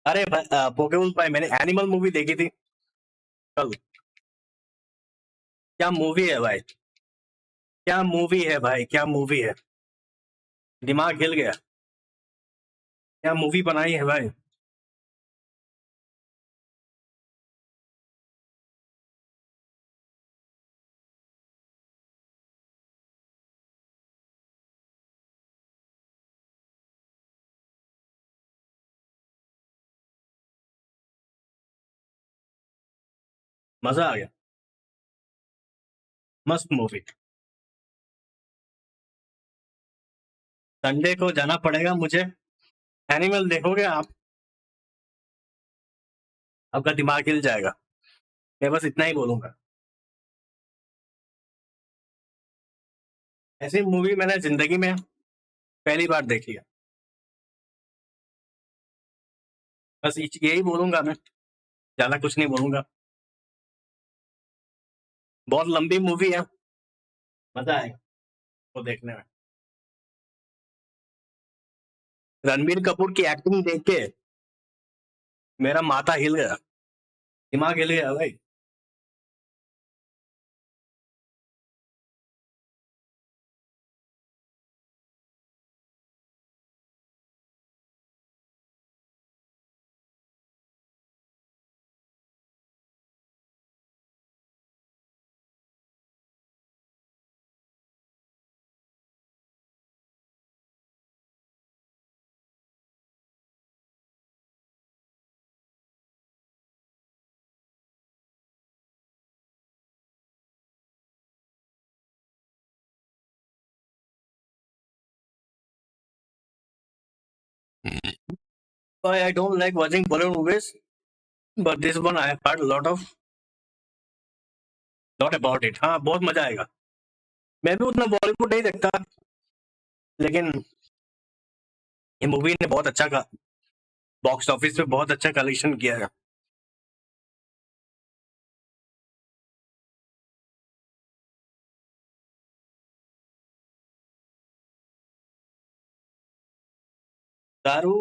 अरे पोकेमोन भाई, मैंने एनिमल मूवी देखी थी कल। क्या मूवी है भाई, क्या मूवी है भाई, क्या मूवी है। दिमाग हिल गया, क्या मूवी बनाई है भाई। मजा आ गया, मस्त मूवी। संडे को जाना पड़ेगा मुझे। एनिमल देखोगे आप, आपका दिमाग हिल जाएगा। मैं बस इतना ही बोलूंगा। ऐसी मूवी मैंने जिंदगी में पहली बार देखी है। बस यही बोलूंगा मैं, ज्यादा कुछ नहीं बोलूंगा। बहुत लंबी मूवी है, मजा आएगा वो देखने में। रणबीर कपूर की एक्टिंग देख के मेरा माथा हिल गया, दिमाग हिल गया भाई। I don't like watching Bollywood movies, but this one I have heard a lot about it। हाँ बहुत मजा आएगा। मैं भी उतना बॉलीवुड नहीं देखता, लेकिन ये मूवी ने बहुत अच्छा का बॉक्स ऑफिस पे बहुत अच्छा कलेक्शन किया है। दारू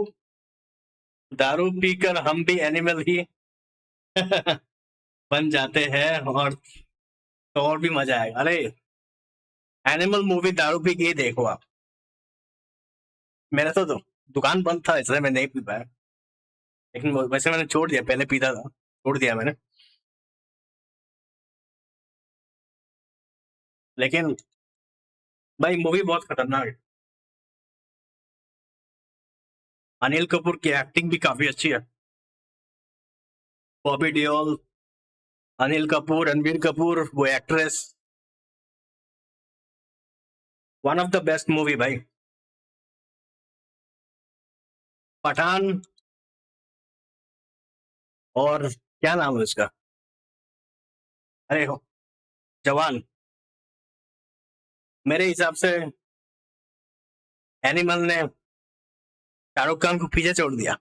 दारू पीकर हम भी एनिमल ही बन जाते हैं, और तो और भी मजा आएगा। अरे एनिमल मूवी दारू पी के ही देखो आप। मेरा तो दुकान बंद था इसलिए मैं नहीं पी पाया, लेकिन वैसे मैंने छोड़ दिया, पहले पीता था, छोड़ दिया मैंने। लेकिन भाई मूवी बहुत खतरनाक है। अनिल कपूर की एक्टिंग भी काफी अच्छी है। बॉबी डियोल, अनिल कपूर, रणबीर कपूर, वो actress, one of the best movie भाई। पठान, और क्या नाम है उसका, अरे हो, जवान। मेरे हिसाब से एनिमल ने शाहरुख खान को पीछे छोड़ दिया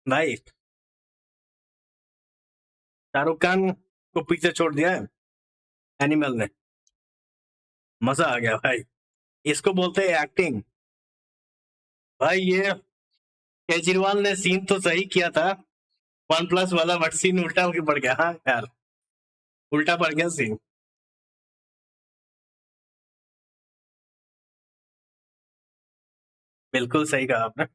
भाई। शाहरुख खान को पीछे छोड़ दिया है एनिमल ने। मजा आ गया भाई, इसको बोलते हैं एक्टिंग। भाई ये केजरीवाल ने सीन तो सही किया था, वन प्लस वाला, बट सीन उल्टा होके पड़ गया। हाँ यार, उल्टा पड़ गया सीन। बिल्कुल सही कहा आपने।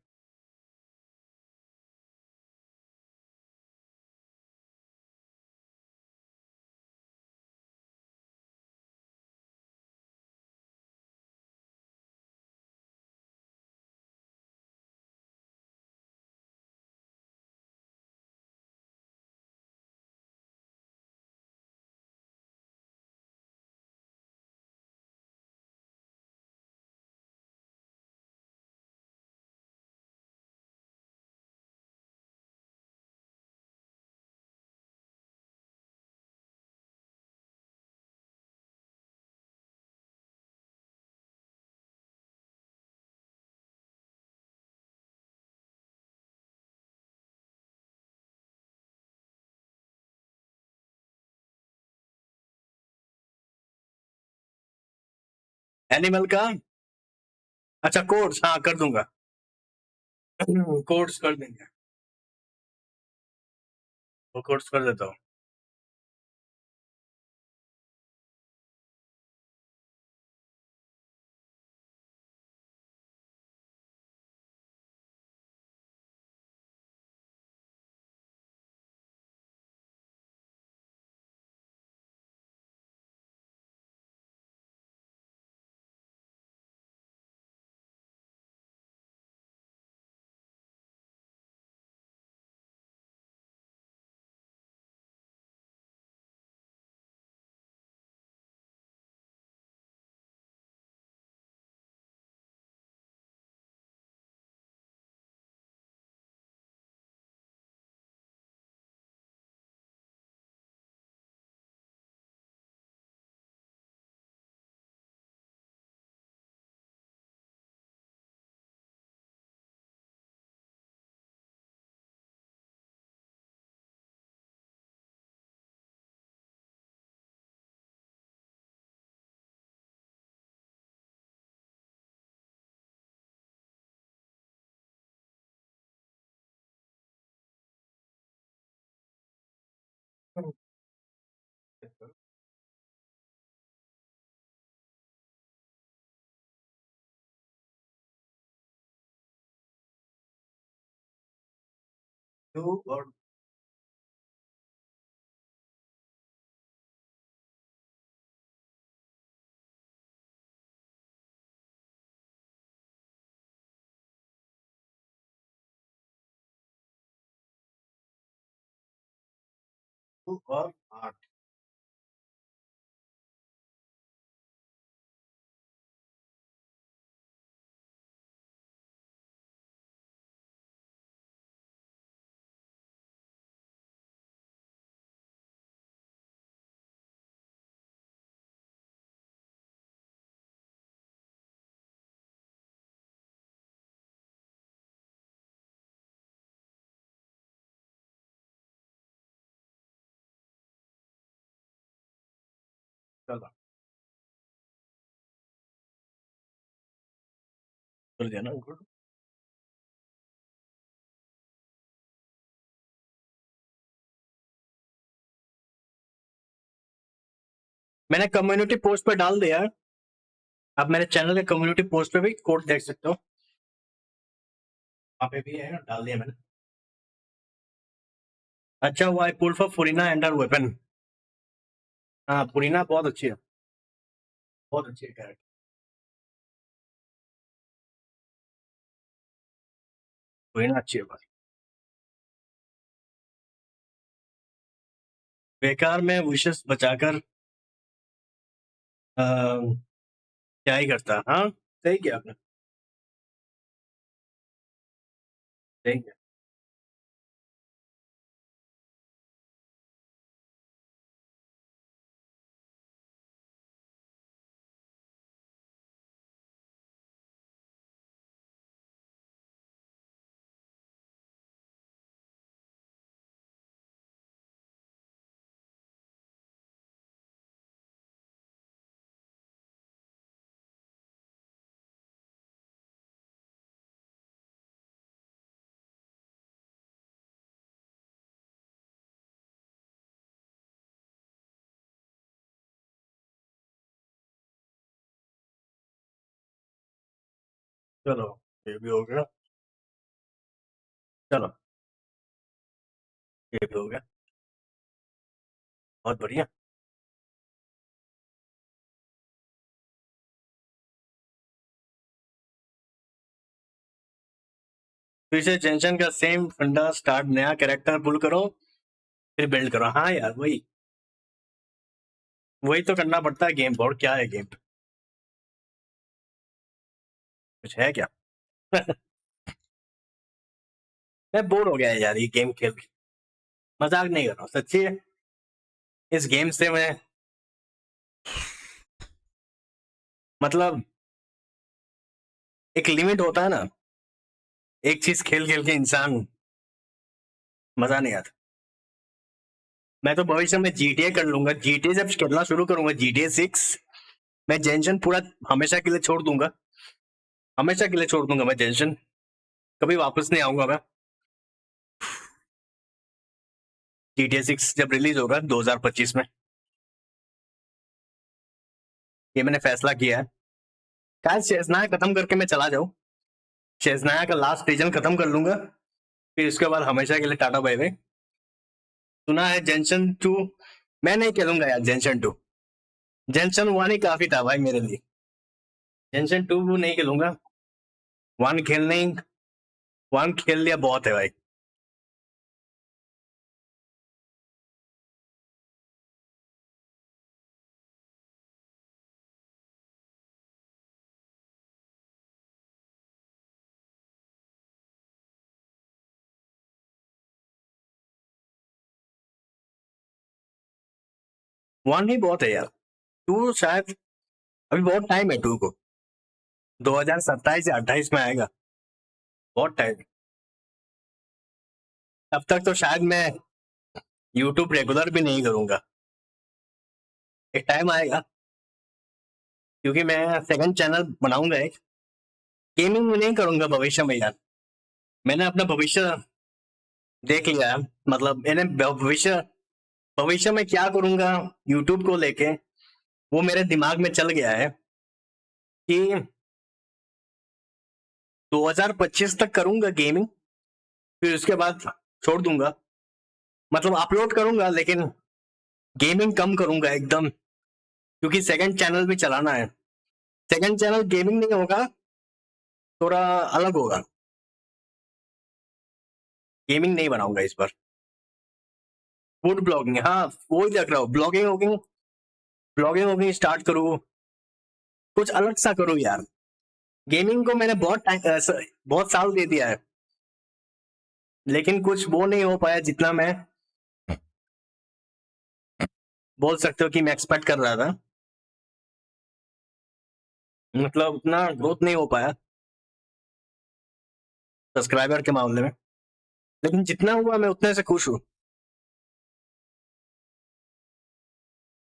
एनिमल का, अच्छा कोर्स, हाँ कर दूंगा। कोर्स कर देंगे, वो कोर्स कर देता हूँ। टू और टू और 8। चलो कर दिया ना, मैंने कम्युनिटी पोस्ट पे डाल दिया है। आप मेरे चैनल के कम्युनिटी पोस्ट पे भी कोड देख सकते हो, वहाँ पे भी है, डाल दिया मैंने। अच्छा हुआ आई pull for फुरीना and her weapon. हाँ फुरीना बहुत अच्छी है, बहुत अच्छी है कैरेक्टर। फुरीना अच्छी है बस। बेकार में विशेष बचाकर क्या ही करता। हाँ सही किया आपने, सही किया। चलो ये भी हो गया, चलो ये भी हो गया, बहुत बढ़िया। फिर से जेंशन का सेम फंडा, स्टार्ट नया कैरेक्टर पुल करो फिर बिल्ड करो। हाँ यार वही वही तो करना पड़ता है गेम पर, और क्या है गेम पे, कुछ है क्या? मैं बोर हो गया है यार ये गेम खेल के, मजाक नहीं कर रहा हूँ सच्ची है। इस गेम से मैं मतलब एक लिमिट होता है ना, एक चीज खेल खेल के इंसान मजा नहीं आता। मैं तो भविष्य में जीटीए कर लूंगा, जीटीए जब खेलना शुरू करूंगा जीटीए 6, मैं जेंशन पूरा हमेशा के लिए छोड़ दूंगा, हमेशा के लिए छोड़ दूंगा मैं जेंशन, कभी वापस नहीं आऊंगा मैं। जीटीए 6 जब रिलीज होगा 2025 में, ये मैंने फैसला किया है। काश शेजनाया खत्म करके मैं चला जाऊं, शेजनाया का लास्ट रीजन खत्म कर लूंगा, फिर उसके बाद हमेशा के लिए टाटा बाय बाय। सुना है जेंशन 2 मैं नहीं खेलूंगा यार, जेंशन 2, जेंशन 1 ही काफी था भाई मेरे लिए, जेंशन 2 नहीं खेलूंगा। 1 खेलने 1 खेल लिया बहुत है भाई। वन ही बहुत है यार, 2 शायद अभी बहुत टाइम है 2 को, 2027 या 28 में आएगा, बहुत टाइम। तब तक तो शायद मैं यूट्यूब रेगुलर भी नहीं करूंगा, एक टाइम आएगा, क्योंकि मैं सेकंड चैनल बनाऊंगा एक, गेमिंग में नहीं करूंगा भविष्य में यार। मैंने अपना भविष्य देख लिया है, मतलब मैंने भविष्य भविष्य में क्या करूंगा यूट्यूब को लेके, वो मेरे दिमाग में चल गया है कि 2025 तक करूंगा गेमिंग, फिर उसके बाद छोड़ दूंगा, मतलब अपलोड करूंगा लेकिन गेमिंग कम करूंगा एकदम, क्योंकि सेकंड चैनल भी चलाना है। सेकंड चैनल गेमिंग नहीं होगा, थोड़ा अलग होगा, गेमिंग नहीं बनाऊंगा इस बार। फूड ब्लॉगिंग, हाँ वही देख रहा हूँ, blogging vlogging, blogging vlogging start करूँ, कुछ अलग सा करूँ यार। गेमिंग को मैंने बहुत टाइम बहुत साल दे दिया है, लेकिन कुछ वो नहीं हो पाया जितना मैं बोल सकते हो कि मैं एक्सपेक्ट कर रहा था, मतलब उतना ग्रोथ नहीं हो पाया सब्सक्राइबर के मामले में, लेकिन जितना हुआ मैं उतने से खुश हूँ।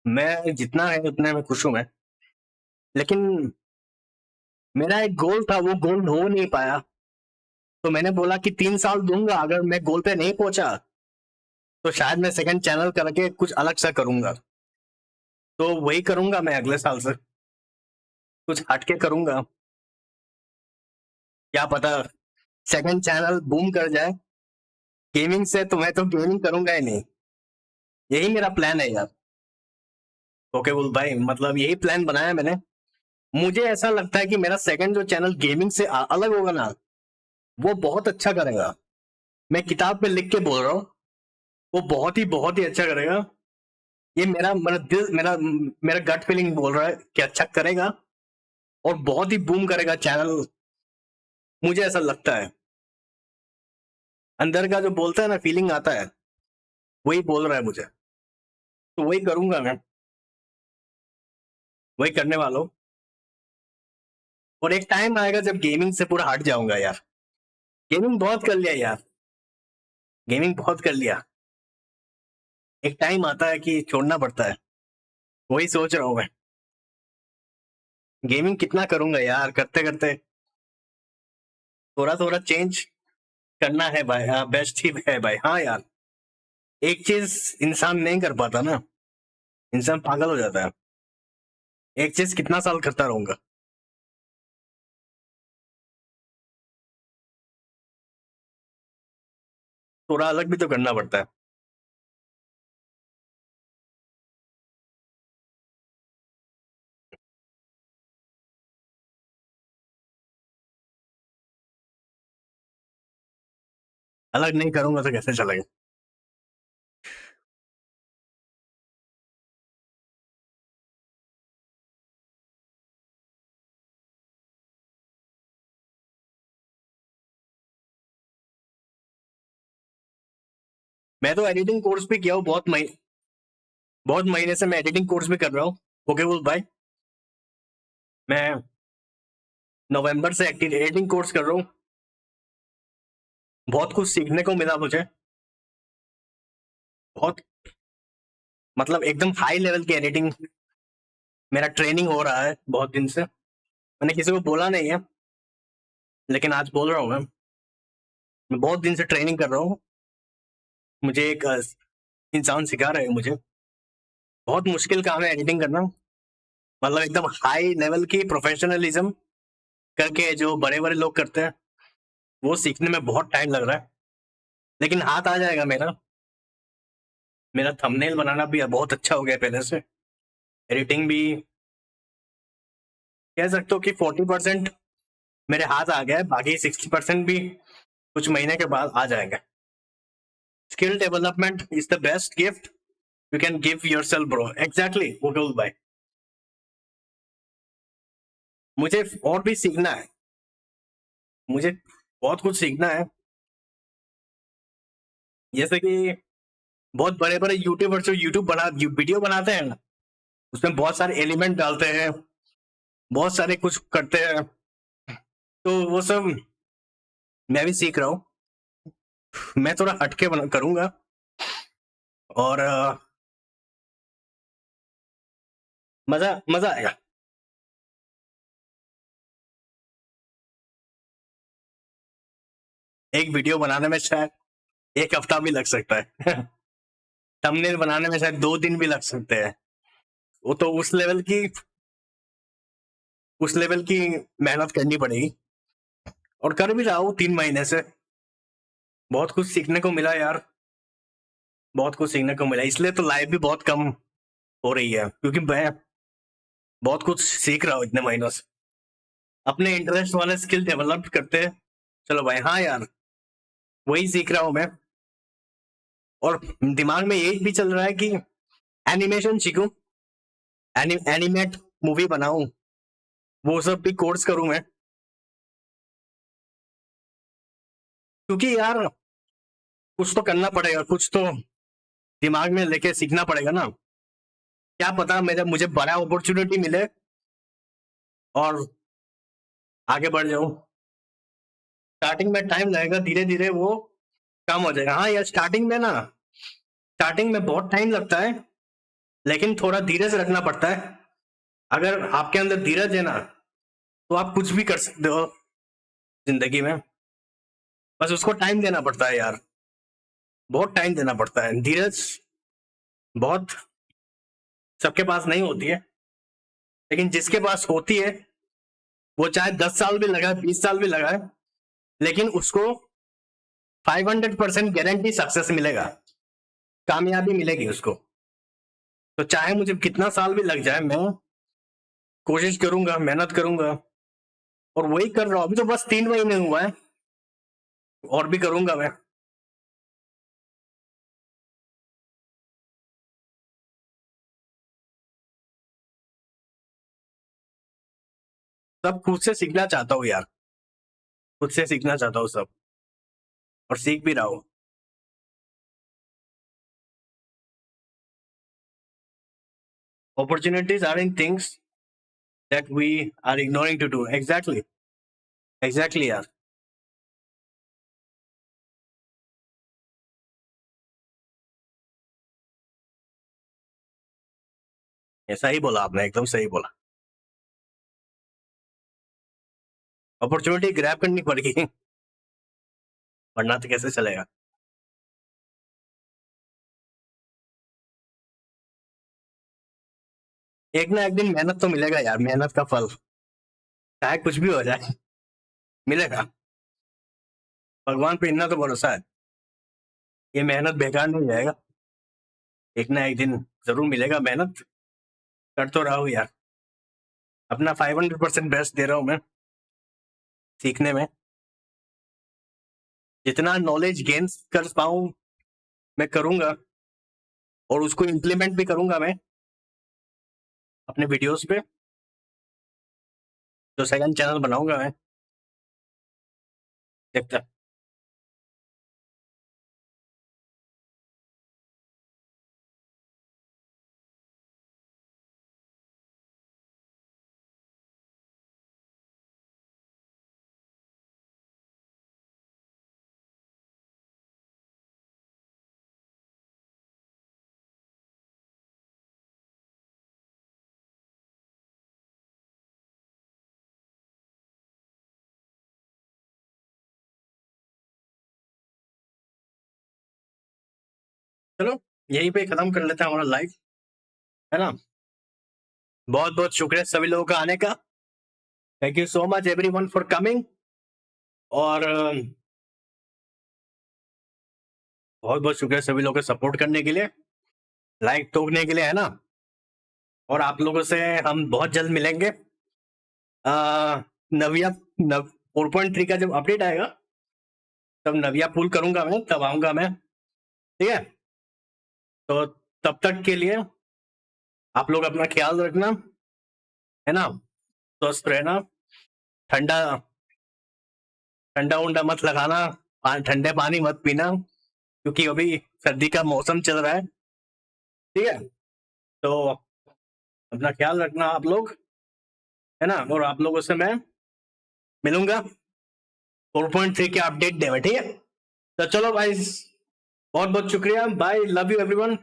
मैं जितना है उतने में खुश हूँ मैं, लेकिन मेरा एक गोल था, वो गोल हो नहीं पाया, तो मैंने बोला कि 3 साल दूंगा, अगर मैं गोल पे नहीं पहुंचा तो शायद मैं सेकंड चैनल करके कुछ अलग सा करूंगा। तो वही करूंगा मैं अगले साल से, कुछ हटके करूंगा। क्या पता सेकंड चैनल बूम कर जाए गेमिंग से, तो मैं तो गेमिंग करूंगा ही नहीं। यही मेरा प्लान है यार। ओके बोल भाई, मतलब यही प्लान बनाया मैंने। मुझे ऐसा लगता है कि मेरा सेकंड जो चैनल गेमिंग से अलग होगा ना, वो बहुत अच्छा करेगा। मैं किताब पे लिख के बोल रहा हूँ, वो बहुत ही अच्छा करेगा। ये मेरा मेरा दिल मेरा मेरा गट फीलिंग बोल रहा है कि अच्छा करेगा और बहुत ही बूम करेगा चैनल। मुझे ऐसा लगता है, अंदर का जो बोलता है ना, फीलिंग आता है, वही बोल रहा है मुझे। तो वही करूंगा मैं, वही करने वाला हूँ। और एक टाइम आएगा जब गेमिंग से पूरा हट जाऊंगा यार। गेमिंग बहुत कर लिया यार, गेमिंग बहुत कर लिया। एक टाइम आता है कि छोड़ना पड़ता है, वही सोच रहा हूँ मैं। गेमिंग कितना करूंगा यार, करते करते थोड़ा थोड़ा चेंज करना है भाई। हाँ, बेस्ट ही है भाई। हाँ यार, एक चीज इंसान नहीं कर पाता ना, इंसान पागल हो जाता है। एक चीज कितना साल करता रहूंगा। थोड़ा अलग भी तो करना पड़ता है। अलग नहीं करूंगा तो कैसे चलेगा। मैं तो एडिटिंग कोर्स भी किया हूँ, बहुत महीने से मैं एडिटिंग कोर्स भी कर रहा हूँ। ओके बोल भाई, मैं नवंबर से एडिटिंग कोर्स कर रहा हूँ। बहुत कुछ सीखने को मिला मुझे, बहुत, मतलब एकदम हाई लेवल की एडिटिंग मेरा ट्रेनिंग हो रहा है बहुत दिन से। मैंने किसी को बोला नहीं है, लेकिन आज बोल रहा हूँ मैं बहुत दिन से ट्रेनिंग कर रहा हूँ। मुझे एक इंसान सिखा रहे हैं मुझे। बहुत मुश्किल काम है एडिटिंग करना, मतलब एकदम हाई लेवल की प्रोफेशनलिज्म करके जो बड़े बड़े लोग करते हैं, वो सीखने में बहुत टाइम लग रहा है। लेकिन हाथ आ जाएगा मेरा। मेरा थंबनेल बनाना भी बहुत अच्छा हो गया पहले से। एडिटिंग भी कह सकते हो कि 40% मेरे हाथ आ गया है, बाकी 60% भी कुछ महीने के बाद आ जाएगा। Skill development is the best gift you can give your self bro. Exactly वो बोल भाई। मुझे और भी सीखना है, मुझे बहुत कुछ सीखना है। जैसे कि बहुत बड़े बड़े यूट्यूबर जो वीडियो बनाते हैं ना, उसमें बहुत सारे एलिमेंट डालते हैं, बहुत सारे कुछ करते हैं। तो वो सब मैं भी सीख रहा हूँ। मैं थोड़ा हटके करूंगा और मजा मजा आएगा। एक वीडियो बनाने में शायद एक हफ्ता भी लग सकता है। थंबनेल बनाने में शायद 2 दिन भी लग सकते हैं। वो तो उस लेवल की मेहनत करनी पड़ेगी, और कर भी रहा हूँ 3 महीने से। बहुत कुछ सीखने को मिला यार, बहुत कुछ सीखने को मिला। इसलिए तो लाइफ भी बहुत कम हो रही है, क्योंकि मैं बहुत कुछ सीख रहा हूँ इतने महीनों से। अपने इंटरेस्ट वाले स्किल डेवलप करते हैं। चलो भाई, हाँ यार, वही सीख रहा हूँ मैं। और दिमाग में यही भी चल रहा है कि एनिमेशन सीखूं, एनिमेट मूवी बनाऊं, वो सब भी कोर्स करूं मैं। क्योंकि यार कुछ तो करना पड़ेगा, कुछ तो दिमाग में लेके सीखना पड़ेगा ना। क्या पता मुझे बड़ा अपॉर्चुनिटी मिले और आगे बढ़ जाऊं। स्टार्टिंग में टाइम लगेगा, धीरे धीरे वो कम हो जाएगा। हाँ यार, स्टार्टिंग में बहुत टाइम लगता है, लेकिन थोड़ा धीरे से रखना पड़ता है। अगर आपके अंदर धीरज है ना, तो आप कुछ भी कर सकते हो जिंदगी में। बस उसको टाइम देना पड़ता है यार, बहुत टाइम देना पड़ता है। धीरज बहुत सबके पास नहीं होती है, लेकिन जिसके पास होती है वो चाहे 10 साल भी लगाए, 20 साल भी लगाए, लेकिन उसको 500% गारंटी सक्सेस मिलेगा, कामयाबी मिलेगी उसको। तो चाहे मुझे कितना साल भी लग जाए, मैं कोशिश करूंगा, मेहनत करूंगा, और वही कर रहा हूं। अभी तो बस 3 महीने हुआ है, और भी करूंगा मैं। सब खुद से सीखना चाहता हूँ यार, खुद से सीखना चाहता हूँ सब, और सीख भी रहा हूँ। Opportunities are in things that we are ignoring to do. Exactly यार। ऐसा ही बोला आपने, एकदम सही बोला। अपॉर्चुनिटी ग्रैब करनी पड़ेगी, वरना तो कैसे चलेगा। एक ना एक दिन मेहनत तो मिलेगा यार, मेहनत का फल चाहे कुछ भी हो जाए मिलेगा। भगवान पे इतना तो भरोसा है, ये मेहनत बेकार नहीं जाएगा, एक ना एक दिन जरूर मिलेगा। मेहनत कर तो रहा हूँ यार, अपना 500% बेस्ट दे रहा हूँ मैं सीखने में। जितना नॉलेज गेन कर पाऊं मैं करूंगा, और उसको इम्प्लीमेंट भी करूंगा मैं अपने वीडियोस पे, जो सेकंड चैनल बनाऊंगा मैं। देखता चलो यहीं पे खत्म कर लेते हैं हमारा लाइव, है ना। बहुत बहुत शुक्रिया सभी लोगों का आने का। Thank you so much everyone for coming, और बहुत बहुत शुक्रिया सभी लोगों को सपोर्ट करने के लिए, लाइक ठोकने के लिए, है ना। और आप लोगों से हम बहुत जल्द मिलेंगे। नविया 4.3 का जब अपडेट आएगा तब नविया पुल करूंगा मैं, तब आऊंगा मैं, ठीक है। तो तब तक के लिए आप लोग अपना ख्याल रखना, है ना, स्वस्थ रहना, ठंडा ठंडा उंडा मत लगाना, ठंडे पानी मत पीना, क्योंकि अभी सर्दी का मौसम चल रहा है, ठीक है। तो अपना ख्याल रखना आप लोग, है ना, और आप लोगों से मैं मिलूंगा 4.3 के अपडेट दे, ठीक है। तो चलो भाई, बहुत बहुत शुक्रिया, बाय, लव यू एवरीवन।